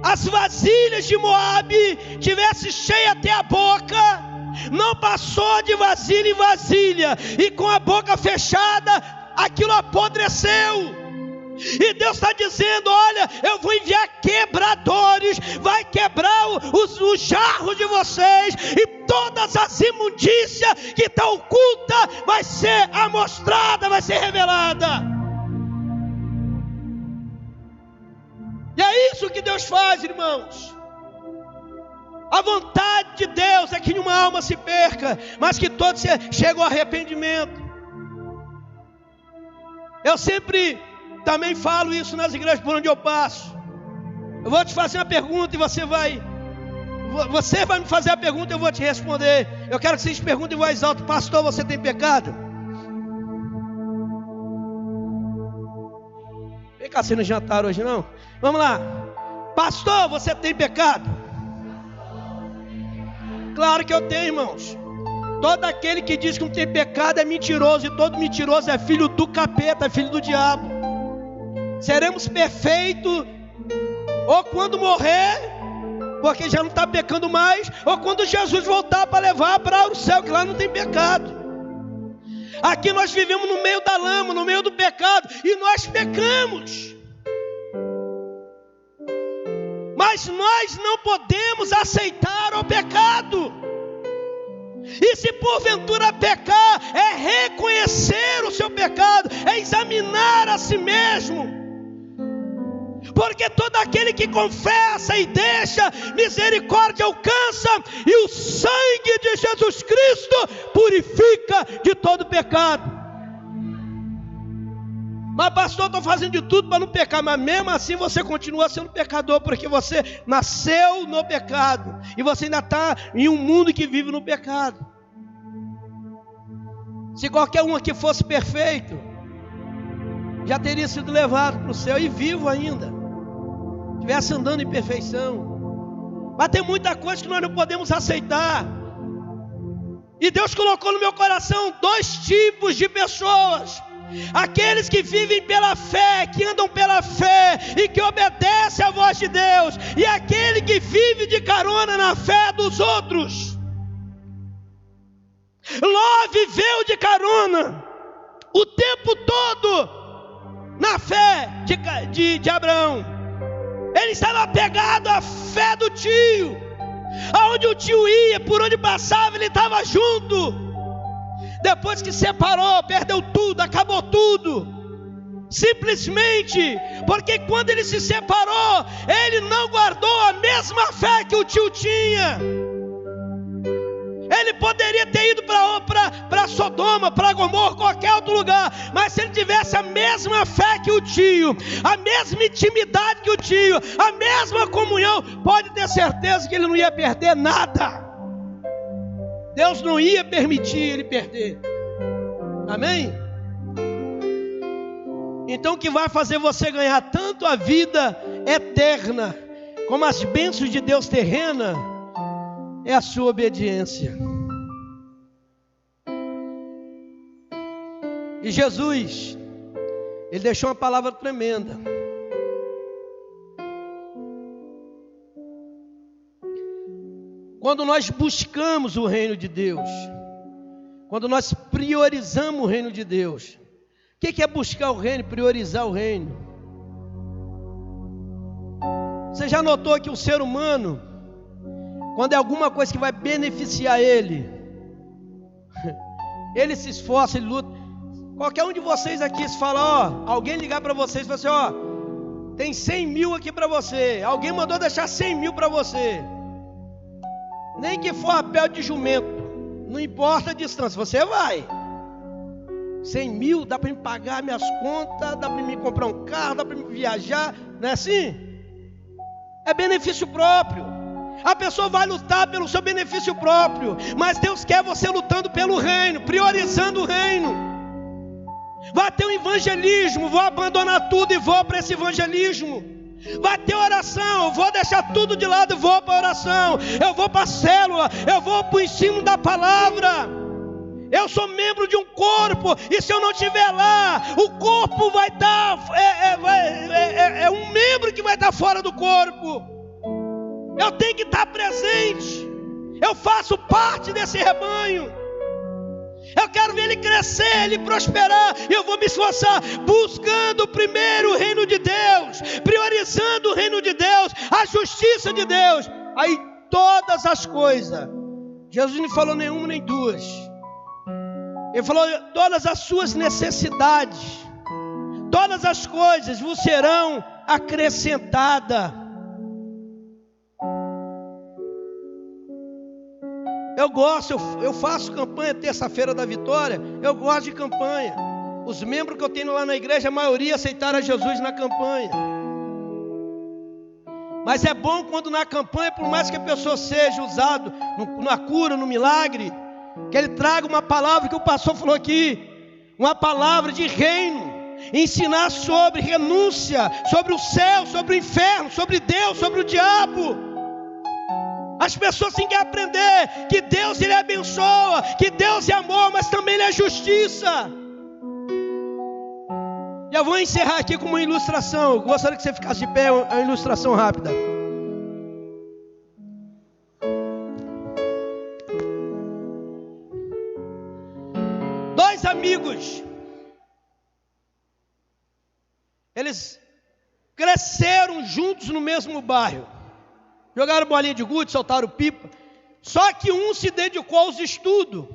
as vasilhas de Moabe tivessem cheia até a boca, não passou de vasilha em vasilha, e com a boca fechada, aquilo apodreceu. E Deus está dizendo, olha, eu vou enviar quebradores, vai quebrar os jarros de vocês, e todas as imundícias que está oculta vai ser amostrada, vai ser revelada. E é isso que Deus faz, irmãos. A vontade de Deus é que nenhuma alma se perca, mas que todos cheguem ao arrependimento. Eu sempre também falo isso nas igrejas por onde eu passo. Eu vou te fazer uma pergunta e você vai me fazer a pergunta e eu vou te responder. Eu quero que vocês perguntem em voz alta: pastor, você tem pecado? Vem cá, você não jantaram hoje não? Vamos lá. Pastor, você tem pecado? Claro que eu tenho, irmãos. Todo aquele que diz que não tem pecado é mentiroso, e todo mentiroso é filho do capeta, é filho do diabo. Seremos perfeitos ou quando morrer, porque já não está pecando mais, ou quando Jesus voltar para levar para o céu, que lá não tem pecado. Aqui nós vivemos no meio da lama, no meio do pecado, e nós pecamos. Mas nós não podemos aceitar o pecado. E se porventura pecar, é reconhecer o seu pecado, é examinar a si mesmo. Porque todo aquele que confessa e deixa, misericórdia alcança, e o sangue de Jesus Cristo purifica de todo pecado. Mas pastor, estou fazendo de tudo para não pecar. Mas mesmo assim você continua sendo pecador, porque você nasceu no pecado, e você ainda está em um mundo que vive no pecado. Se qualquer um aqui fosse perfeito, já teria sido levado para o céu, e vivo ainda, estivesse andando em perfeição. Mas tem muita coisa que nós não podemos aceitar. E Deus colocou no meu coração dois tipos de pessoas: aqueles que vivem pela fé, que andam pela fé e que obedecem à voz de Deus, e aquele que vive de carona na fé dos outros. Ló viveu de carona o tempo todo na fé de Abraão. Ele estava apegado à fé do tio. Aonde o tio ia, por onde passava, ele estava junto. Depois que separou, perdeu tudo, acabou tudo. Simplesmente porque quando ele se separou, ele não guardou a mesma fé que o tio tinha. Ele poderia ter ido para Sodoma, para Gomorra, qualquer outro lugar, mas se ele tivesse a mesma fé que o tio, a mesma intimidade que o tio, a mesma comunhão, pode ter certeza que ele não ia perder nada. Deus não ia permitir ele perder. Amém? Então o que vai fazer você ganhar tanto a vida eterna como as bênçãos de Deus terrena é a sua obediência. E Jesus, ele deixou uma palavra tremenda. Quando nós buscamos o reino de Deus, quando nós priorizamos o reino de Deus, o que é buscar o reino, priorizar o reino? Você já notou que o ser humano, quando é alguma coisa que vai beneficiar ele, ele se esforça, ele luta. Qualquer um de vocês aqui, se falar, alguém ligar para vocês e falar assim, tem 100 mil aqui para você, alguém mandou deixar 100 mil para você, nem que for a pé de jumento, não importa a distância, você vai. 100 mil, dá para me pagar minhas contas, dá para me comprar um carro, dá para me viajar, não é assim? É benefício próprio. A pessoa vai lutar pelo seu benefício próprio, mas Deus quer você lutando pelo reino, priorizando o reino. Vai ter um evangelismo, vou abandonar tudo e vou para esse evangelismo. Vai ter oração, eu vou deixar tudo de lado e vou para a oração. Eu vou para a célula, eu vou para o ensino da palavra. Eu sou membro de um corpo, e se eu não estiver lá, o corpo vai estar, é um membro que vai estar fora do corpo. Eu tenho que estar presente. Eu faço parte desse rebanho. Eu quero ver ele crescer, ele prosperar, e eu vou me esforçar, buscando primeiro o reino de Deus, priorizando o reino de Deus, a justiça de Deus. Aí todas as coisas, Jesus não falou nenhuma nem duas, ele falou todas as suas necessidades, todas as coisas vos serão acrescentadas. Eu gosto, eu faço campanha terça-feira da vitória, eu gosto de campanha. Os membros que eu tenho lá na igreja, a maioria aceitaram a Jesus na campanha. Mas é bom quando na campanha, por mais que a pessoa seja usada na cura, no milagre, que ele traga uma palavra que o pastor falou aqui, uma palavra de reino, ensinar sobre renúncia, sobre o céu, sobre o inferno, sobre Deus, sobre o diabo. As pessoas têm que aprender que Deus ele abençoa, que Deus é amor, mas também ele é justiça. E eu vou encerrar aqui com uma ilustração. Eu gostaria que você ficasse de pé, uma ilustração rápida. Dois amigos, eles cresceram juntos no mesmo bairro. Jogaram bolinha de gude, soltaram pipa. Só que um se dedicou aos estudos.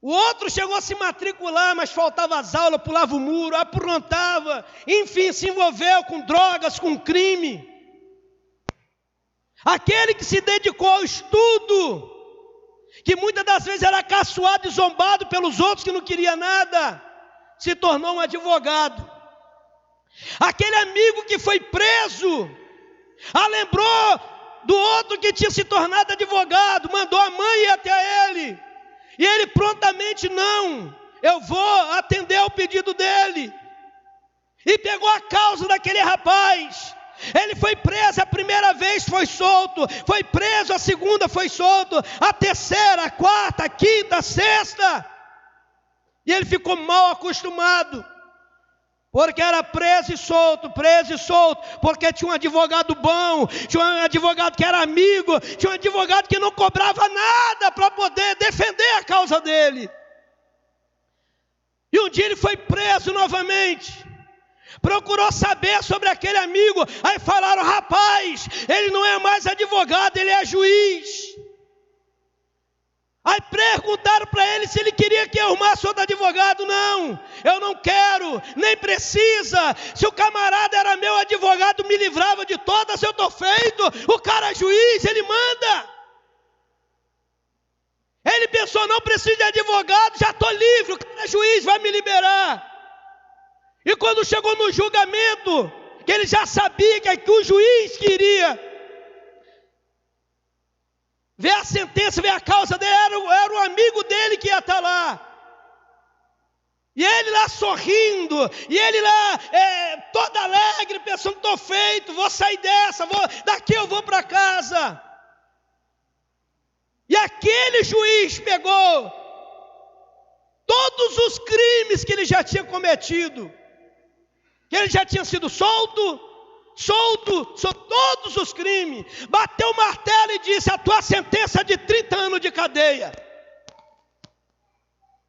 O outro chegou a se matricular, mas faltava as aulas, pulava o muro, aprontava. Enfim, se envolveu com drogas, com crime. Aquele que se dedicou ao estudo, que muitas das vezes era caçoado e zombado pelos outros que não queria nada, se tornou um advogado. Aquele amigo que foi preso, lembrou do outro que tinha se tornado advogado, mandou a mãe ir até ele, e ele prontamente, não, eu vou atender ao pedido dele, e pegou a causa daquele rapaz. Ele foi preso a primeira vez, foi solto, foi preso a segunda, foi solto, a terceira, a quarta, a quinta, a sexta, e ele ficou mal acostumado, porque era preso e solto, porque tinha um advogado bom, tinha um advogado que era amigo, tinha um advogado que não cobrava nada para poder defender a causa dele. E um dia ele foi preso novamente, procurou saber sobre aquele amigo, aí falaram, rapaz, ele não é mais advogado, ele é juiz. Aí perguntaram para ele se ele queria que eu arrumasse outro advogado. Não, eu não quero, nem precisa. Se o camarada era meu advogado, me livrava de todas, eu estou feito. O cara é juiz, ele manda. Ele pensou, não preciso de advogado, já estou livre, o cara é juiz, vai me liberar. E quando chegou no julgamento, que ele já sabia que o juiz queria, ver a sentença, ver a causa dele, era o amigo dele que ia estar lá. E ele lá sorrindo, e ele lá todo alegre, pensando, estou feito, vou sair dessa, daqui eu vou para casa. E aquele juiz pegou todos os crimes que ele já tinha cometido, que ele já tinha sido solto todos os crimes, bateu o martelo e disse, a tua sentença é de 30 anos de cadeia.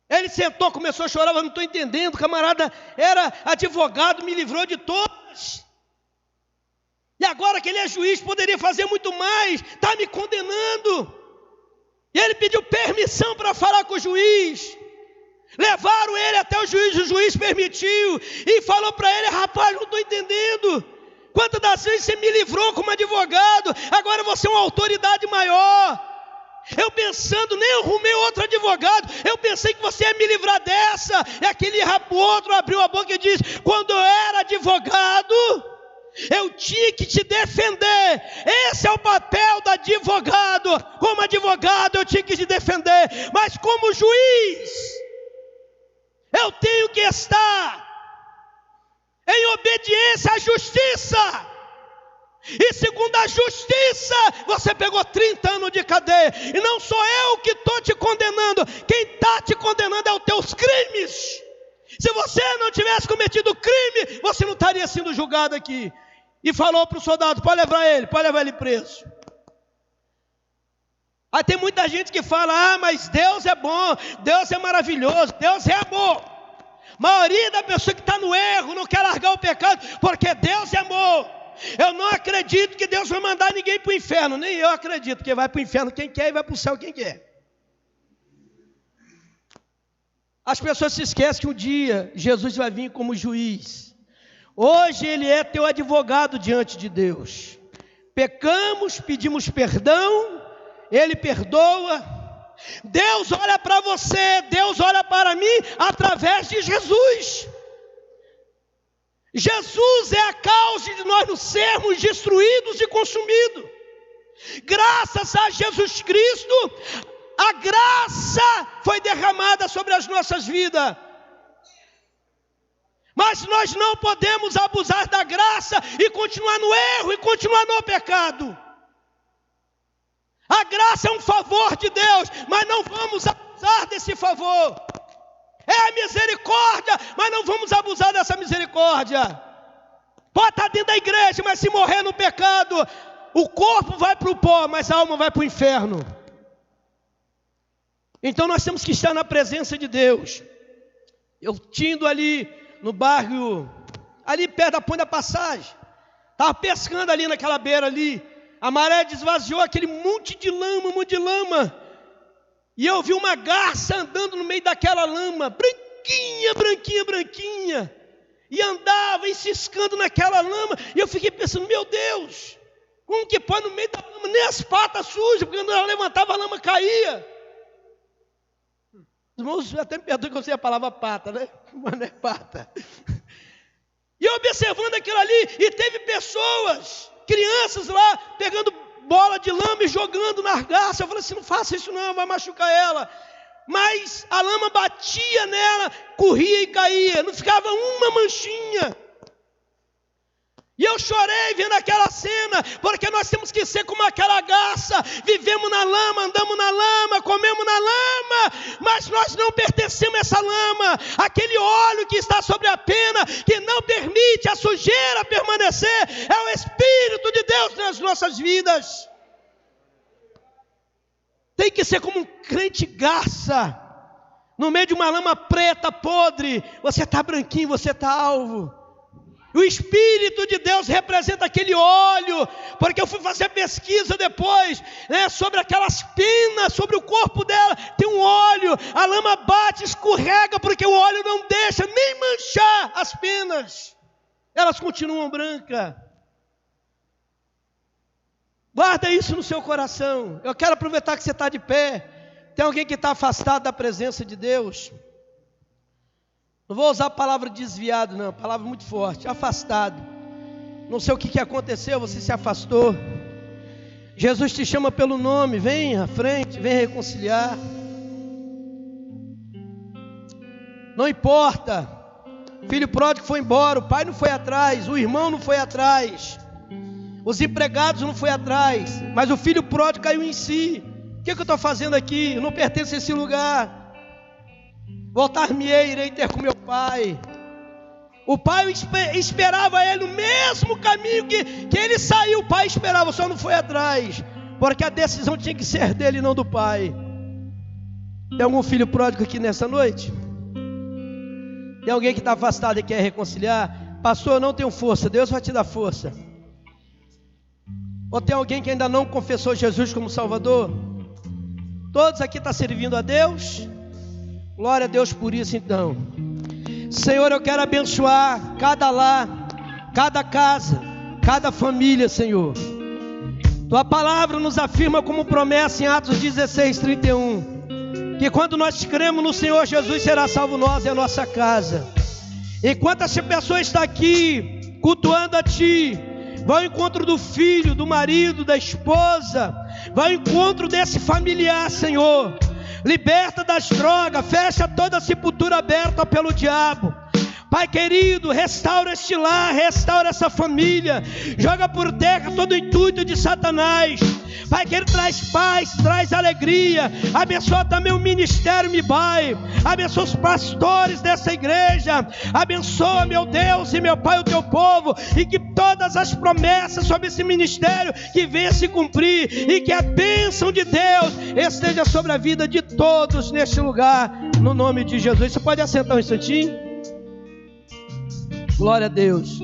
Ele sentou, começou a chorar, eu não estou entendendo, o camarada era advogado, me livrou de todas. E agora que ele é juiz, poderia fazer muito mais, está me condenando. E ele pediu permissão para falar com o juiz. Levaram ele até o juiz permitiu. E falou para ele, rapaz, não estou entendendo. Quantas das vezes você me livrou como advogado, agora você é uma autoridade maior. Eu pensando, nem arrumei outro advogado, eu pensei que você ia me livrar dessa. E aquele outro abriu a boca e disse, quando eu era advogado, eu tinha que te defender. Esse é o papel do advogado. Como advogado eu tinha que te defender, mas como juiz, eu tenho que estar em obediência à justiça. E segundo a justiça, você pegou 30 anos de cadeia. E não sou eu que estou te condenando. Quem está te condenando é os teus crimes. Se você não tivesse cometido crime, você não estaria sendo julgado aqui. E falou para o soldado, pode levar ele preso. Aí tem muita gente que fala, mas Deus é bom, Deus é maravilhoso, Deus é amor. A maioria da pessoa que está no erro não quer largar o pecado, porque Deus é amor. Eu não acredito que Deus vai mandar ninguém para o inferno, nem eu acredito, que vai para o inferno quem quer e vai para o céu quem quer. As pessoas se esquecem que um dia Jesus vai vir como juiz. Hoje Ele é teu advogado diante de Deus. Pecamos, pedimos perdão, Ele perdoa. Deus olha para você, Deus olha para mim através de Jesus. Jesus é a causa de nós não sermos destruídos e consumidos. Graças a Jesus Cristo, a graça foi derramada sobre as nossas vidas. Mas nós não podemos abusar da graça e continuar no erro e continuar no pecado. A graça é um favor de Deus, mas não vamos abusar desse favor. É a misericórdia, mas não vamos abusar dessa misericórdia. Pode estar dentro da igreja, mas se morrer no pecado, o corpo vai para o pó, mas a alma vai para o inferno. Então nós temos que estar na presença de Deus. Eu tinha ali no bairro, ali perto da Ponte da Passagem, estava pescando ali naquela beira ali, a maré desvaziou aquele monte de lama, e eu vi uma garça andando no meio daquela lama, branquinha, e andava ciscando naquela lama, e eu fiquei pensando, meu Deus, como que pode no meio da lama, nem as patas sujas, porque quando ela levantava a lama caía. Os irmãos até me perdoam que eu sei a palavra pata, né? Mas não é pata. E eu observando aquilo ali, e teve pessoas, crianças lá, pegando bola de lama e jogando na argaça. Eu falei assim, não faça isso não, vai machucar ela. Mas a lama batia nela, corria e caía, não ficava uma manchinha. E eu chorei vendo aquela cena, porque nós temos que ser como aquela garça, vivemos na lama, andamos na lama, comemos na lama, mas nós não pertencemos a essa lama, aquele óleo que está sobre a pena, que não permite a sujeira permanecer, é o Espírito de Deus nas nossas vidas. Tem que ser como um crente garça, no meio de uma lama preta, podre, você está branquinho, você está alvo. O Espírito de Deus representa aquele óleo, porque eu fui fazer pesquisa depois, sobre aquelas penas, sobre o corpo dela, tem um óleo, a lama bate, escorrega, porque o óleo não deixa nem manchar as penas, elas continuam brancas. Guarda isso no seu coração. Eu quero aproveitar que você está de pé, tem alguém que está afastado da presença de Deus. Não vou usar a palavra desviado não, palavra muito forte, afastado. Não sei o que aconteceu, você se afastou. Jesus te chama pelo nome, vem à frente, vem reconciliar. Não importa, filho pródigo foi embora, o pai não foi atrás, o irmão não foi atrás, os empregados não foi atrás, mas o filho pródigo caiu em si. O que eu estou fazendo aqui? Eu não pertenço a esse lugar. Voltar-me-ei, irei ter com meu pai. O pai esperava ele no mesmo caminho que ele saiu. O pai esperava, só não foi atrás, porque a decisão tinha que ser dele, não do pai. Tem algum filho pródigo aqui nessa noite? Tem alguém que está afastado e quer reconciliar? Pastor, eu não tenho força. Deus vai te dar força. Ou tem alguém que ainda não confessou Jesus como Salvador? Todos aqui estão servindo a Deus? Glória a Deus por isso então. Senhor, eu quero abençoar cada lar, cada casa, cada família, Senhor. Tua palavra nos afirma como promessa em Atos 16:31, que quando nós cremos no Senhor Jesus, será salvo nós e a nossa casa. Enquanto essa pessoa está aqui cultuando a Ti, vai ao encontro do filho, do marido, da esposa, vai ao encontro desse familiar, Senhor. Liberta das drogas, fecha toda a sepultura aberta pelo diabo. Pai querido, restaura este lar, restaura essa família, joga por terra todo o intuito de Satanás. Pai querido, traz paz, traz alegria, abençoa também o ministério MIBAI, abençoa os pastores dessa igreja, abençoa, meu Deus e meu Pai, o teu povo, e que todas as promessas sobre esse ministério que venha se cumprir, e que a bênção de Deus esteja sobre a vida de todos neste lugar, no nome de Jesus. Você pode assentar um instantinho? Glória a Deus.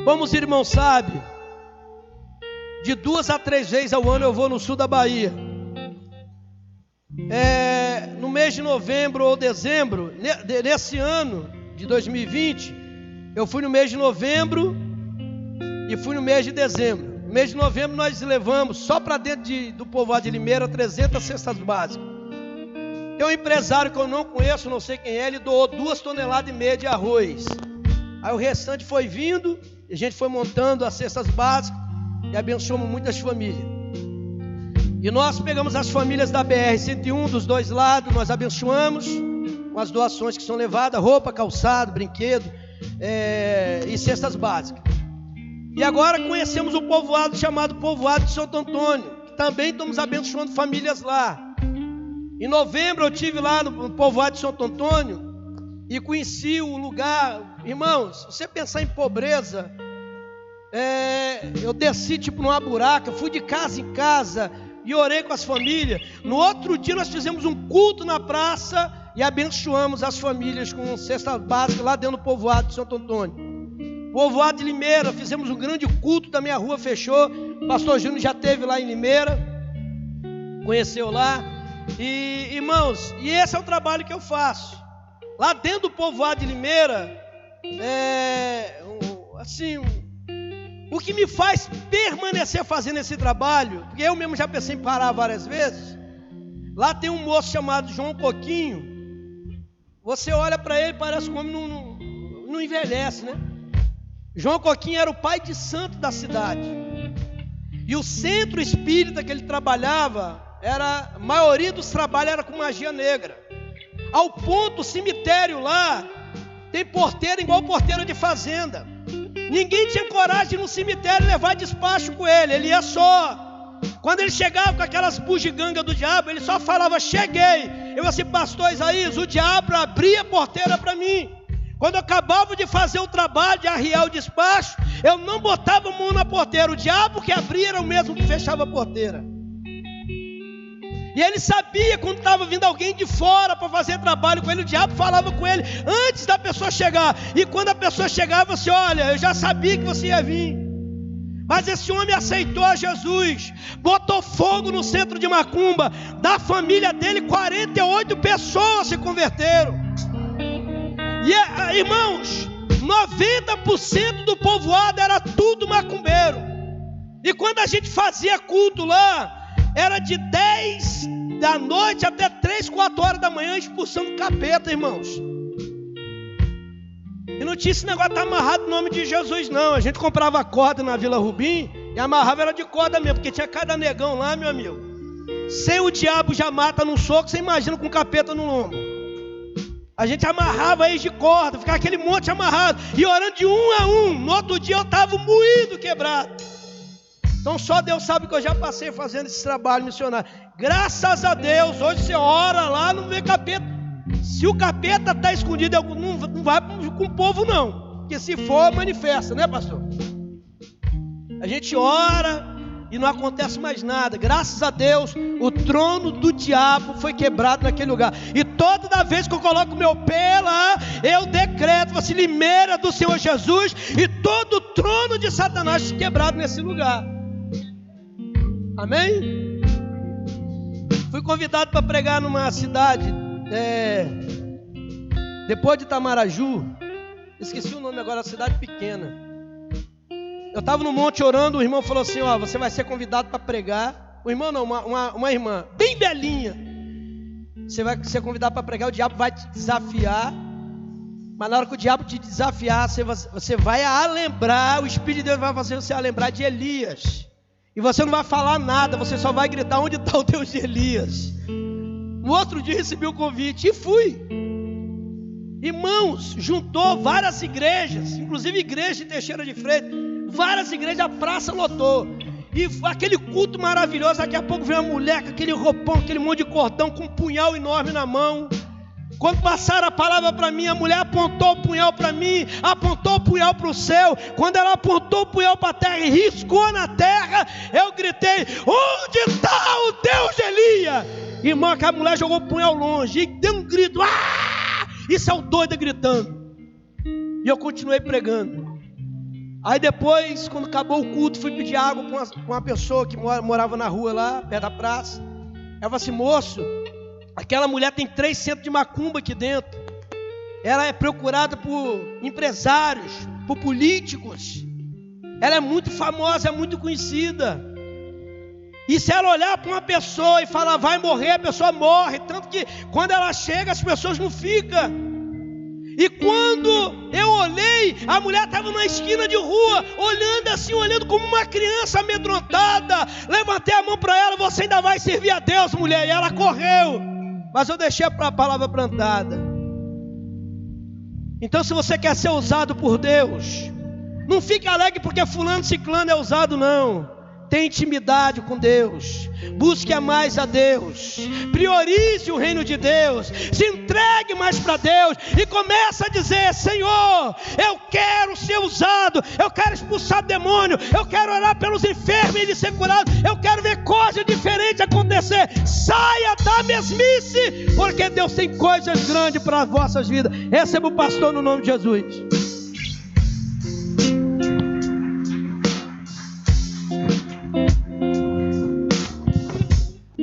Vamos, irmão, sabe, de 2 a 3 vezes ao ano eu vou no sul da Bahia. No mês de novembro ou dezembro, nesse ano de 2020, eu fui no mês de novembro e fui no mês de dezembro. No mês de novembro nós levamos só para dentro do povoado de Limeira 300 cestas básicas. Tem um empresário que eu não conheço, não sei quem é, ele doou 2,5 toneladas de arroz. Aí o restante foi vindo, e a gente foi montando as cestas básicas e abençoamos muitas famílias. E nós pegamos as famílias da BR-101 dos dois lados, nós abençoamos com as doações que são levadas, roupa, calçado, brinquedo e cestas básicas. E agora conhecemos um povoado chamado Povoado de Santo Antônio, que também estamos abençoando famílias lá. Em novembro eu estive lá no Povoado de Santo Antônio e conheci o lugar. Irmãos, se você pensar em pobreza, eu desci tipo numa buraca, fui de casa em casa e orei com as famílias. No outro dia nós fizemos um culto na praça e abençoamos as famílias com cesta básica lá dentro do Povoado de Santo Antônio. Povoado de Limeira, fizemos um grande culto da minha rua, fechou. O pastor Júnior já esteve lá em Limeira, conheceu lá. E irmãos, e esse é o trabalho que eu faço lá dentro do Povoado de Limeira. O que me faz permanecer fazendo esse trabalho, porque eu mesmo já pensei em parar várias vezes. Lá tem um moço chamado João Coquinho. Você olha para ele, parece que o homem não envelhece, né? João Coquinho era o pai de santo da cidade, e o centro espírita que ele trabalhava, a maioria dos trabalhos era com magia negra. Ao ponto, o cemitério lá tem porteiro igual porteiro de fazenda. Ninguém tinha coragem de ir no cemitério levar despacho com ele. Ele ia só. Quando ele chegava com aquelas bugigangas do diabo, ele só falava: cheguei. Eu assim, pastor Isaías, o diabo abria a porteira para mim. Quando eu acabava de fazer o trabalho, de arriar o despacho, eu não botava a mão na porteira. O diabo que abria era o mesmo que fechava a porteira. E ele sabia quando estava vindo alguém de fora para fazer trabalho com ele, o diabo falava com ele antes da pessoa chegar. E quando a pessoa chegava, você: olha, eu já sabia que você ia vir. Mas esse homem aceitou a Jesus, botou fogo no centro de Macumba. Da família dele, 48 pessoas se converteram. E irmãos, 90% do povoado era tudo macumbeiro. E quando a gente fazia culto lá, era de 10 da noite até 3, 4 horas da manhã, expulsando capeta, irmãos. E não tinha esse negócio de estar amarrado no nome de Jesus, não. A gente comprava corda na Vila Rubim E amarrava era de corda mesmo, porque tinha cada negão lá, meu amigo. Sem o diabo já mata num soco, você imagina com capeta no lombo. A gente amarrava eles de corda, ficava aquele monte amarrado, e orando de um a um. No outro dia eu estava moído, quebrado. Então só Deus sabe que eu já passei fazendo esse trabalho missionário. Graças a Deus, hoje você ora lá, não vê capeta. Se o capeta está escondido, não vai com o povo não. Porque se for, manifesta, né, pastor? A gente ora e não acontece mais nada. Graças a Deus, o trono do diabo foi quebrado naquele lugar. E toda vez que eu coloco meu pé lá, eu decreto, você limeira do Senhor Jesus, e todo o trono de Satanás quebrado nesse lugar. Amém? Fui convidado para pregar numa cidade, depois de Itamaraju, esqueci o nome agora, cidade pequena. Eu estava no monte orando, o irmão falou assim, ó, você vai ser convidado para pregar. O irmão não, uma irmã, bem velhinha. Você vai ser convidado para pregar, o diabo vai te desafiar. Mas na hora que o diabo te desafiar, você vai lembrar, o Espírito de Deus vai fazer você lembrar de Elias. E você não vai falar nada, você só vai gritar, onde está o Deus de Elias? No outro dia recebi o convite e fui. Irmãos, juntou várias igrejas, inclusive igreja de Teixeira de Freitas, várias igrejas, a praça lotou. E aquele culto maravilhoso, daqui a pouco veio uma mulher com aquele roupão, aquele monte de cordão, com um punhal enorme na mão. Quando passaram a palavra para mim, a mulher apontou o punhal para mim, apontou o punhal para o céu. Quando ela apontou o punhal para a terra e riscou na terra, eu gritei, onde está o Deus de Elias? Irmão, aquela mulher jogou o punhal longe e deu um grito, e saiu doida gritando. E eu continuei pregando. Aí depois, quando acabou o culto, fui pedir água para uma pessoa que morava na rua lá, perto da praça. Ela falou assim, moço, aquela mulher tem 3 centros de macumba aqui dentro. Ela é procurada por empresários, por políticos. Ela é muito famosa, é muito conhecida. E se ela olhar para uma pessoa e falar vai morrer, a pessoa morre. Tanto que quando ela chega, as pessoas não ficam. E quando eu olhei, a mulher estava na esquina de rua, olhando assim, olhando como uma criança amedrontada. Levantei a mão para ela, você ainda vai servir a Deus, mulher. E ela correu. Mas eu deixei a palavra plantada. Então, se você quer ser usado por Deus, não fique alegre porque fulano ciclano é usado, não. Tenha intimidade com Deus, busque mais a Deus, priorize o reino de Deus, se entregue mais para Deus e comece a dizer, Senhor, eu quero ser usado, eu quero expulsar demônio, eu quero orar pelos enfermos e eles ser curados, eu quero ver coisas diferentes acontecer. Saia da mesmice, porque Deus tem coisas grandes para as vossas vidas. Receba o pastor no nome de Jesus.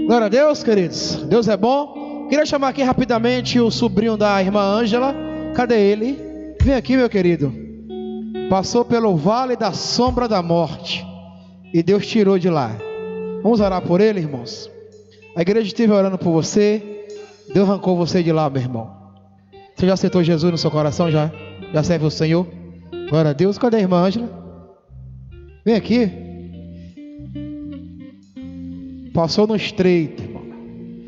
Glória a Deus, queridos. Deus é bom. Queria chamar aqui rapidamente o sobrinho da irmã Ângela. Cadê ele? Vem aqui, meu querido. Passou pelo vale da sombra da morte e Deus tirou de lá. Vamos orar por ele, irmãos. A igreja esteve orando por você. Deus arrancou você de lá, meu irmão. Você já aceitou Jesus no seu coração? Já serve o Senhor? Glória a Deus. Cadê a irmã Ângela? Vem aqui. Passou no estreito, irmão.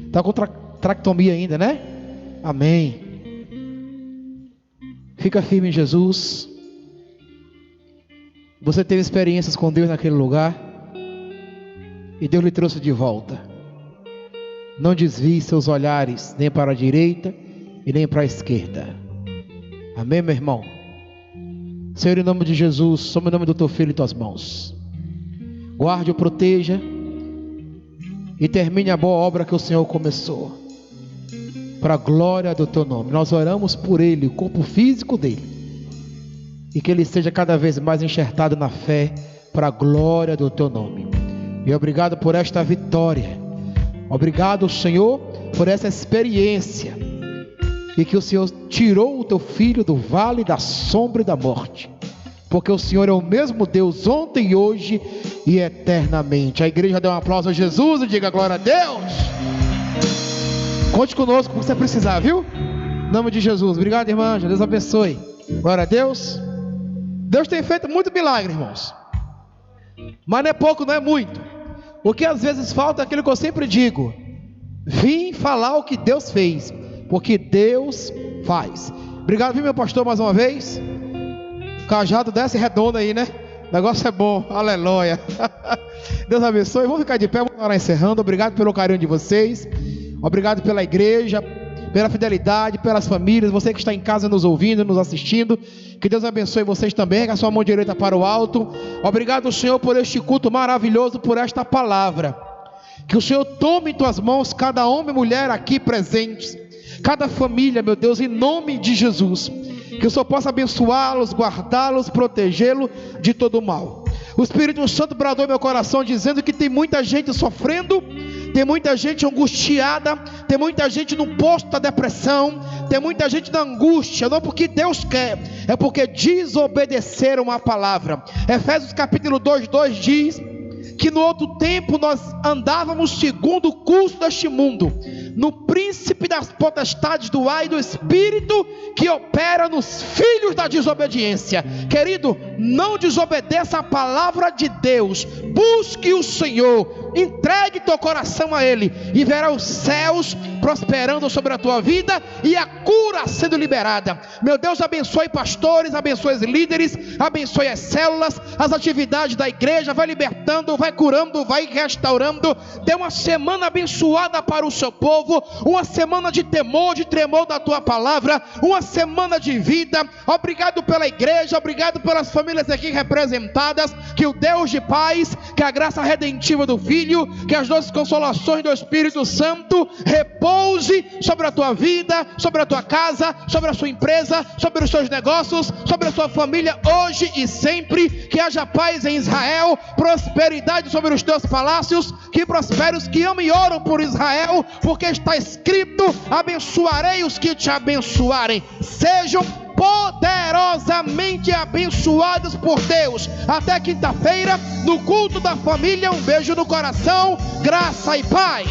Está com tractomia ainda, né? Amém. Fica firme em Jesus. Você teve experiências com Deus naquele lugar e Deus lhe trouxe de volta. Não desvie seus olhares nem para a direita e nem para a esquerda. Amém, meu irmão? Senhor, em nome de Jesus, sob o nome do teu filho em tuas mãos. Guarde o proteja e termine a boa obra que o Senhor começou, para a glória do teu nome. Nós oramos por ele, o corpo físico dele, e que ele seja cada vez mais enxertado na fé, para a glória do teu nome. E obrigado por esta vitória. Obrigado, Senhor, por essa experiência, e que o Senhor tirou o teu filho do vale da sombra e da morte, porque o Senhor é o mesmo Deus ontem, hoje e eternamente. A igreja dá um aplauso a Jesus e diga glória a Deus. Conte conosco quando você precisar, viu? Em nome de Jesus. Obrigado, irmã. Deus abençoe. Glória a Deus. Deus tem feito muito milagre, irmãos. Mas não é pouco, não é muito. O que às vezes falta é aquilo que eu sempre digo: vim falar o que Deus fez, porque Deus faz. Obrigado, viu, meu pastor, mais uma vez. O cajado desce redondo aí, né? O negócio é bom, aleluia. Deus abençoe. Vamos ficar de pé, vamos orar encerrando. Obrigado pelo carinho de vocês. Obrigado pela igreja, pela fidelidade, pelas famílias. Você que está em casa nos ouvindo, nos assistindo, que Deus abençoe vocês também. Erga a sua mão direita para o alto. Obrigado, Senhor, por este culto maravilhoso, por esta palavra. Que o Senhor tome em tuas mãos cada homem e mulher aqui presentes, cada família, meu Deus, em nome de Jesus. Que o Senhor possa abençoá-los, guardá-los, protegê-los de todo o mal. O Espírito Santo bradou meu coração dizendo que tem muita gente sofrendo, tem muita gente angustiada, tem muita gente no posto da depressão, tem muita gente na angústia, não porque Deus quer, é porque desobedeceram a palavra. Efésios capítulo 2:2 diz que no outro tempo nós andávamos segundo o curso deste mundo, no príncipe das potestades do ar e do espírito que opera nos filhos da desobediência. Querido, não desobedeça a palavra de Deus, busque o Senhor, entregue teu coração a Ele, e verá os céus prosperando sobre a tua vida e a cura sendo liberada. Meu Deus, abençoe pastores, abençoe os líderes, abençoe as células, as atividades da igreja, vai libertando, vai curando, vai restaurando. Dê uma semana abençoada para o seu povo, uma semana de temor, de tremor da tua palavra, uma semana de vida. Obrigado pela igreja, obrigado pelas famílias aqui representadas. Que o Deus de paz, que a graça redentiva do Filho, que as doces consolações do Espírito Santo repouse sobre a tua vida, sobre a tua casa, sobre a sua empresa, sobre os seus negócios, sobre a sua família, hoje e sempre. Que haja paz em Israel, prosperidade sobre os teus palácios. Que prospere os que amam e oram por Israel, porque está escrito: abençoarei os que te abençoarem. Sejam poderosamente abençoados por Deus. Até quinta-feira, no culto da família. Um beijo no coração, graça e paz.